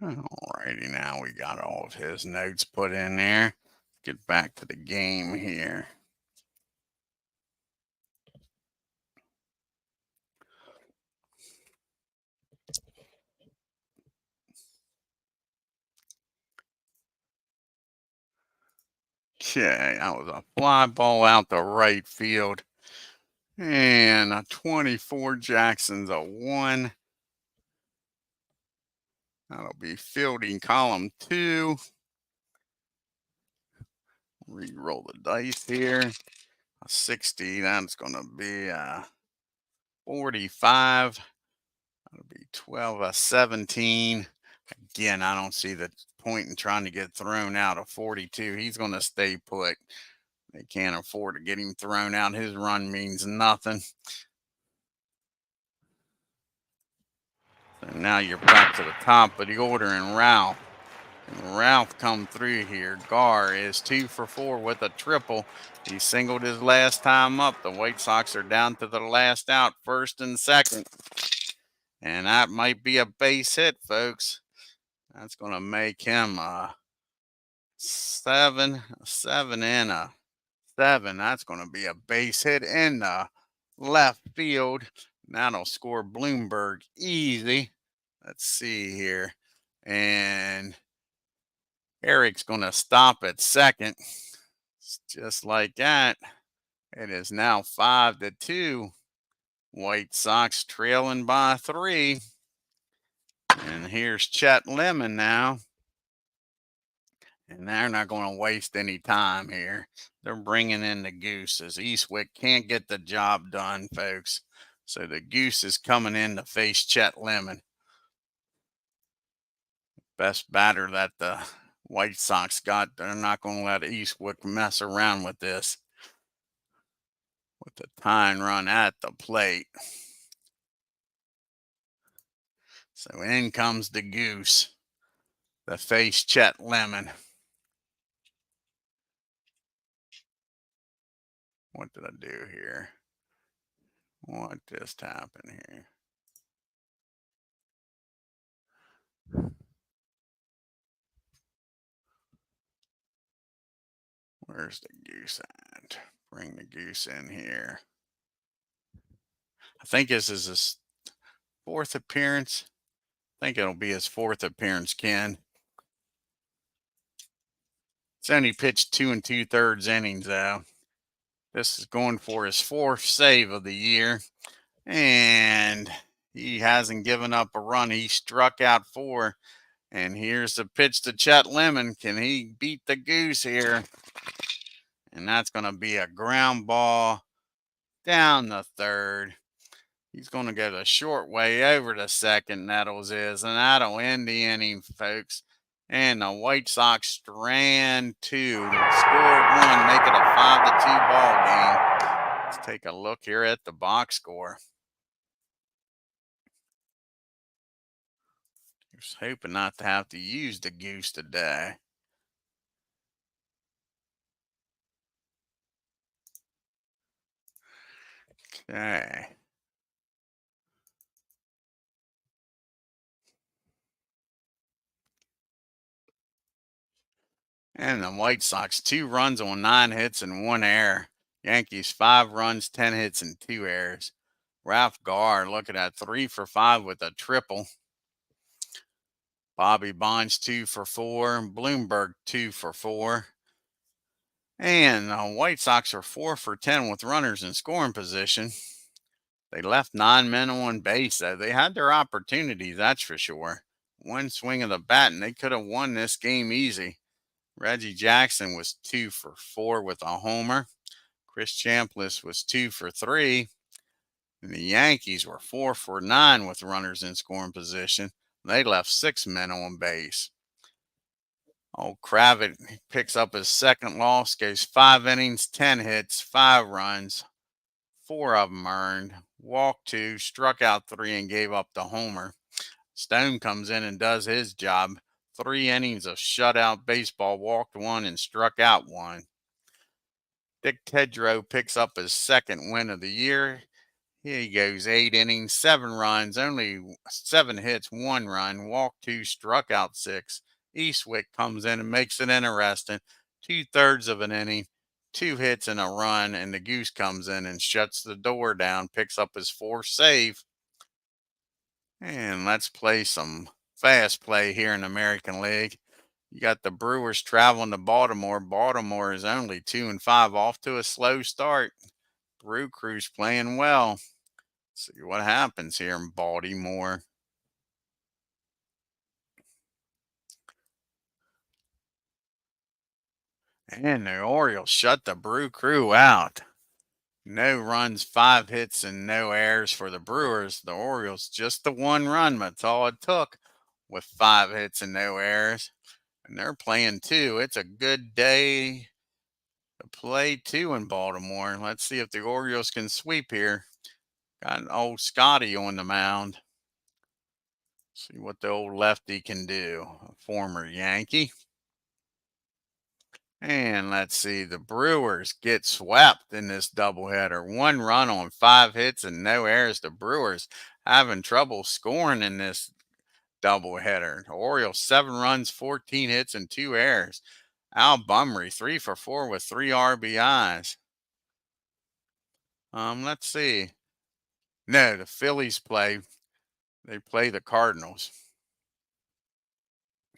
Alrighty, now we got all of his notes put in there. Get back to the game here. Okay, that was a fly ball out the right field. And a 24. Jackson's a 1. That'll be fielding column 2. Re-roll the dice here. A 60. That's going to be a 45. That'll be 12. A 17. Again, I don't see the point in trying to get thrown out of 42. He's going to stay put. They can't afford to get him thrown out. His run means nothing. So now you're back to the top of the order, and Ralph. And Ralph come through here. Gar is 2 for 4 with a triple. He singled his last time up. The White Sox are down to the last out, first and second. And that might be a base hit, folks. That's going to make him a 7 and a 7. That's going to be a base hit in the left field. That'll score Bloomberg easy. Let's see here. And Eric's going to stop at second. Just like that. It is now 5-2. White Sox trailing by 3. And here's Chet Lemon now. And they're not going to waste any time here. They're bringing in the Gooses. Eastwick can't get the job done, folks. So the Goose is coming in to face Chet Lemon. Best batter that the White Sox got. They're not going to let Eastwick mess around with this. With the tying run at the plate. So in comes the Goose. The face Chet Lemon. What did I do here? What just happened here? Where's the Goose at? Bring the Goose in here. I think this is his 4th appearance. I think it'll be his 4th appearance, Ken. It's only pitched 2 2/3 innings, though. This is going for his 4th save of the year. And he hasn't given up a run. He struck out 4. And here's the pitch to Chet Lemon. Can he beat the Goose here? And that's going to be a ground ball down the 3rd. He's going to go the short way over to second. Nettles is, and that'll end the inning, folks. And the White Sox strand 2, score 1, make it a 5-2 ball game. Let's take a look here at the box score. Just hoping not to have to use the Goose today. Okay. And the White Sox, 2 runs on 9 hits and 1 error. Yankees, 5 runs, 10 hits, and 2 errors. Ralph Garr looking at 3 for 5 with a triple. Bobby Bonds 2 for 4. Bloomberg 2 for 4. And the White Sox are 4 for 10 with runners in scoring position. They left 9 men on base, though. They had their opportunities, that's for sure. One swing of the bat, and they could have won this game easy. Reggie Jackson was 2 for 4 with a homer. Chris Chambliss was 2 for 3. And the Yankees were 4 for 9 with runners in scoring position. They left 6 men on base. Old KRAVEC picks up his 2nd loss, goes 5 innings, 10 hits, 5 runs, 4 of them earned, walked 2, struck out 3, and gave up the homer. Stone comes in and does his job. 3 innings of shutout baseball, walked 1 and struck out 1. Dick TIDROW picks up his 2nd win of the year. Here he goes, 8 innings, 7 runs, only 7 hits, 1 run, walked 2, struck out 6. Eastwick comes in and makes it interesting. 2/3 of an inning, 2 hits and a run, and the Goose comes in and shuts the door down, picks up his 4th save. And let's play some fast play here in the American League. You got the Brewers traveling to Baltimore. Baltimore is only 2-5, off to a slow start. Brew Crew's playing well. See what happens here in Baltimore. And the Orioles shut the Brew Crew out. No runs, 5 hits, and no errors for the Brewers. The Orioles just the 1 run. That's all it took with 5 hits and no errors. And they're playing 2. It's a good day to play 2 in Baltimore. Let's see if the Orioles can sweep here. Got an old Scotty on the mound. See what the old lefty can do. A former Yankee. And let's see, the Brewers get swept in this doubleheader. 1 run on 5 hits and no errors. The Brewers having trouble scoring in this doubleheader. The Orioles 7 runs, 14 hits, and 2 errors. Al Bumry 3 for 4 with 3 RBIs. Let's see. No, the Phillies play. They play the Cardinals.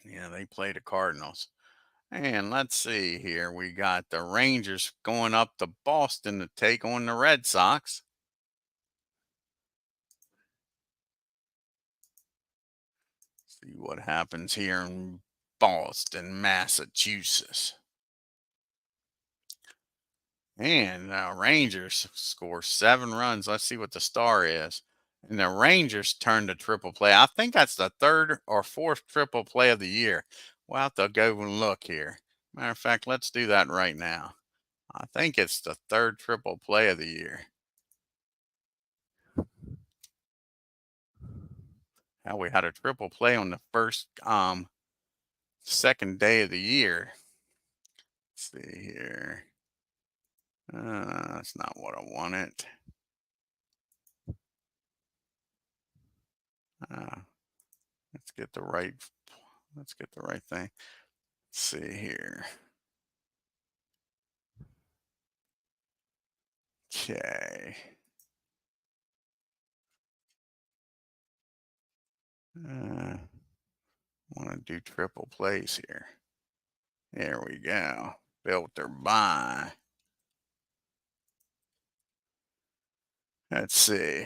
Yeah, they play the Cardinals. And let's see here. We got the Rangers going up to Boston to take on the Red Sox. See what happens here in Boston, Massachusetts. And the Rangers score 7 runs. Let's see what the star is. And the Rangers turned to triple play. I think that's the third or fourth triple play of the year. We'll have to go and look here. Matter of fact, let's do that right now. I think it's the third triple play of the year. How we had a triple play on the second day of the year. Let's see here. That's not what I wanted. Uh, let's get the right. Let's get the right thing. Let's see here. Okay. Want to do triple plays here. There we go. Filter by. Let's see.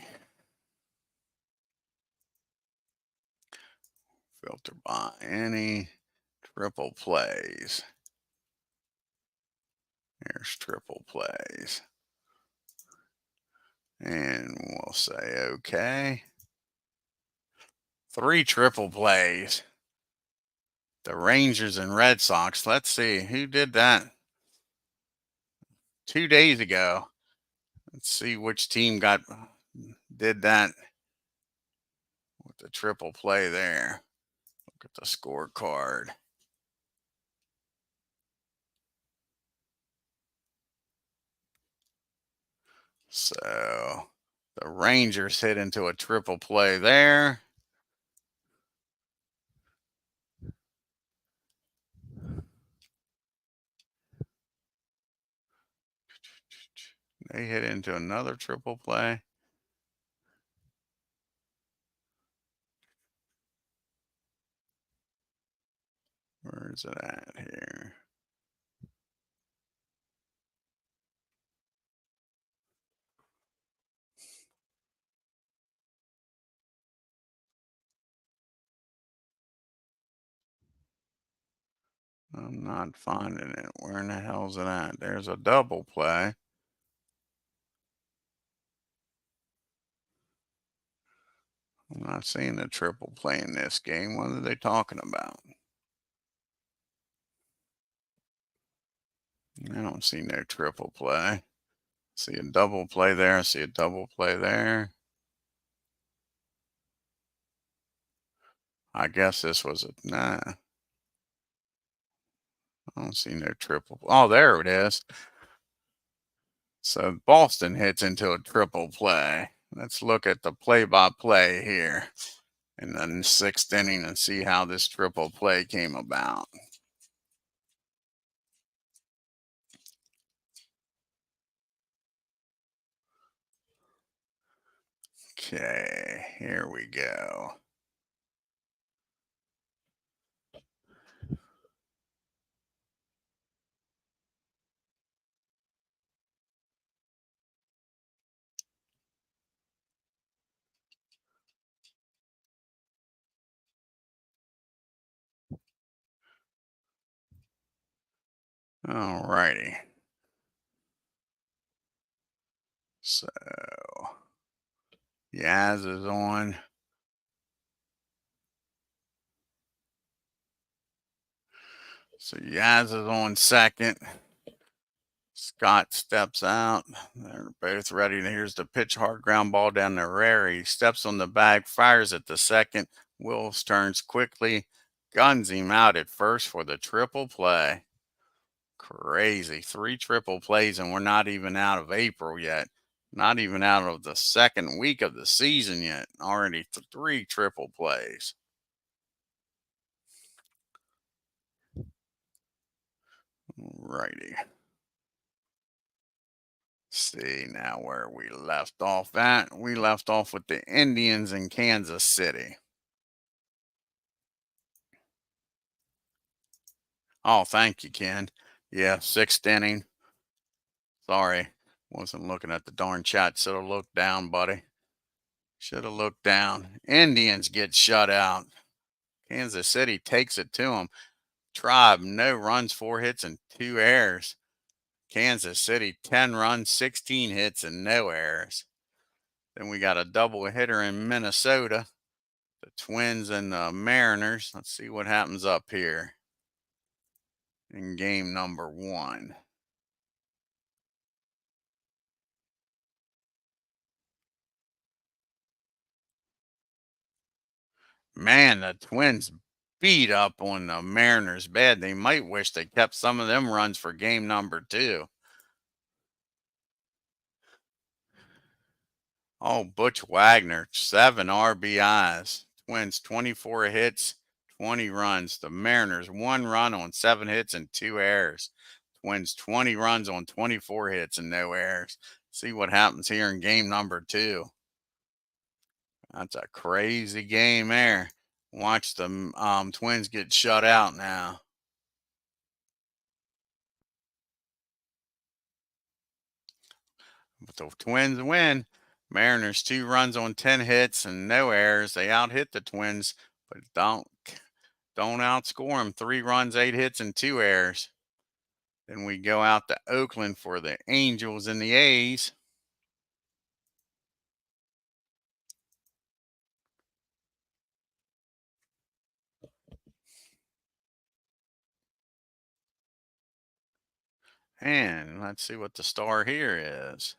Filter by any triple plays. Here's triple plays. And we'll say okay. 3 triple plays. The Rangers and Red Sox. Let's see who did that 2 days ago. Let's see which team did that with the triple play there. Look at the scorecard. So the Rangers hit into a triple play there. They hit into another triple play. Where is it at here? I'm not finding it. Where in the hell's it at? There's a double play. I'm not seeing a triple play in this game. What are they talking about? I don't see no triple play. See a double play there. See a double play there. I guess this was a nah. I don't see no triple. Oh, there it is. So Boston hits into a triple play. Let's look at the play-by-play here in the 6th inning and see how this triple play came about. Okay, here we go. All righty. So Yaz is on. So Yaz is on second. Scott steps out. They're both ready. Here's the pitch, hard ground ball down the rear. He steps on the bag, fires at the second. Wills turns quickly, guns him out at first for the triple play. Crazy. 3 triple plays, and we're not even out of April yet. Not even out of the second week of the season yet. Already 3 triple plays. Righty. See now where we left off at. We left off with the Indians in Kansas City. Oh, thank you, Ken. Yeah, sixth inning. Sorry, wasn't looking at the darn chat. Should have looked down, buddy. Should have looked down. Indians get shut out. Kansas City takes it to them. Tribe, no runs, 4 hits, and 2 errors. Kansas City, 10 runs, 16 hits, and no errors. Then we got a double hitter in Minnesota. The Twins and the Mariners. Let's see what happens up here in game number 1. Man, the Twins beat up on the Mariners bad. They might wish they kept some of them runs for game number 2. Oh, Butch Wagner, 7 RBIs. Twins, 24 hits, 20 runs. The Mariners, 1 run on 7 hits and 2 errors. Twins, 20 runs on 24 hits and no errors. See what happens here in game number 2. That's a crazy game there. Watch the Twins get shut out now. But the Twins win. Mariners 2 runs on 10 hits and no errors. They out-hit the Twins, but don't outscore them. 3 runs, 8 hits, and 2 errors. Then we go out to Oakland for the Angels and the A's. And let's see what the star here is.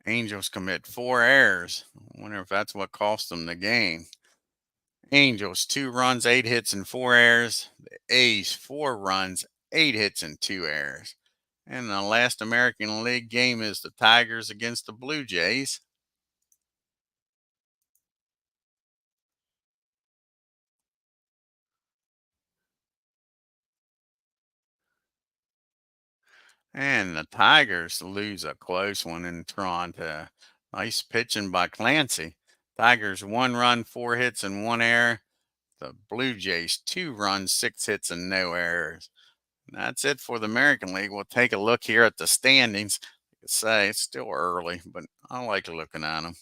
Angels commit 4 errors. I wonder if that's what cost them the game. Angels, 2 runs, 8 hits, and 4 errors. The A's, 4 runs, 8 hits, and 2 errors. And the last American League game is the Tigers against the Blue Jays. And the Tigers lose a close one in Toronto. Nice pitching by Clancy. Tigers, 1 run, 4 hits, and 1 error. The Blue Jays, 2 runs, 6 hits, and no errors. And that's it for the American League. We'll take a look here at the standings. Like I say, it's still early, but I like looking at them.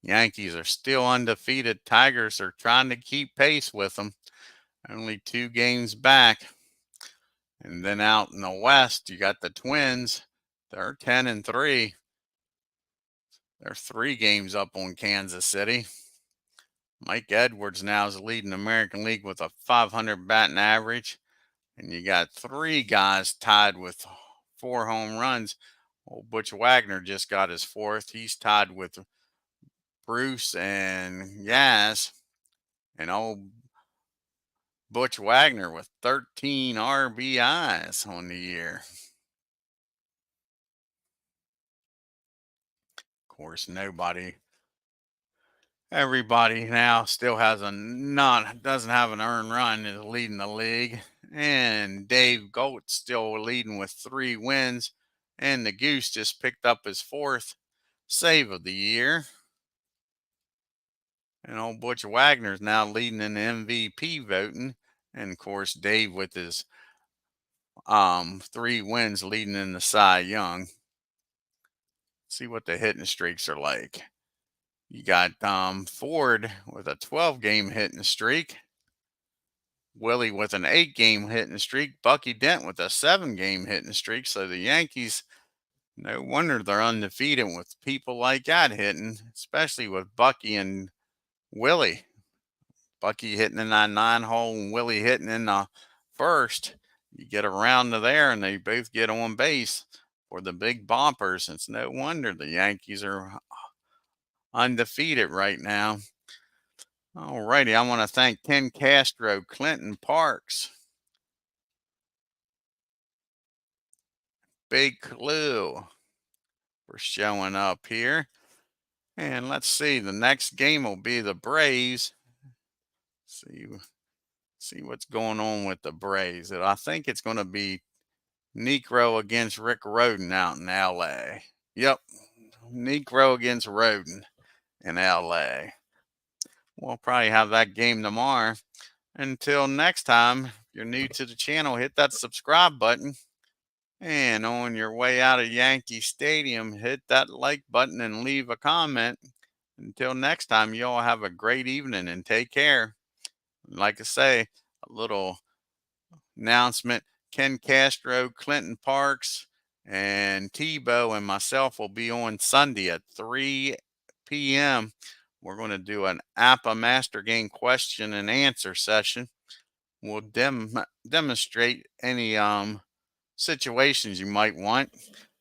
Yankees are still undefeated. Tigers are trying to keep pace with them. Only 2 games back. And then out in the West, you got the Twins. They're 10-3. They're 3 games up on Kansas City. Mike Edwards now is leading the American League with a .500 batting average. And you got 3 guys tied with 4 home runs. Old Butch Wagner just got his 4th. He's tied with Bruce and Yaz. And old Butch Wagner with 13 RBIs on the year. Of course, everybody now still has doesn't have an earned run, is leading the league. And Dave Golt's still leading with 3 wins. And the Goose just picked up his 4th save of the year. And old Butch Wagner's now leading in the MVP voting. And of course, Dave with his 3 wins leading in the Cy Young. See what the hitting streaks are like. You got Ford with a 12-game hitting streak. Willie with an 8-game hitting streak. Bucky Dent with a 7-game hitting streak. So the Yankees, no wonder they're undefeated with people like that hitting, especially with Bucky and Willie. Bucky hitting in that 9-hole and Willie hitting in the first. You get around to there and they both get on base for the big bumpers. It's no wonder the Yankees are undefeated right now. All righty, I want to thank Ken Castro, Clinton Parks, Big Clue for showing up here. And let's see, the next game will be the Braves. See what's going on with the Braves. I think it's going to be Negro against Rick Roden out in LA. Yep. Negro against Roden in LA. We'll probably have that game tomorrow. Until next time, if you're new to the channel, hit that subscribe button. And on your way out of Yankee Stadium, hit that like button and leave a comment. Until next time, you all have a great evening and take care. Like I say, a little announcement. Ken Castro, Clinton Parks, and Tebow and myself will be on Sunday at 3 p.m. We're going to do an Apba Master Game question and answer session. We'll demonstrate any situations you might want.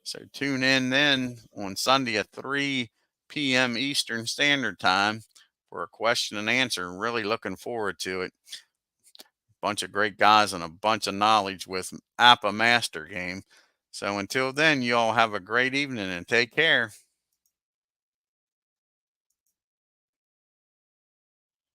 So tune in then on Sunday at 3 p.m. Eastern Standard Time for a question and answer. Really looking forward to it. Bunch of great guys and a bunch of knowledge with Appa Master Game. So until then, you all have a great evening and take care.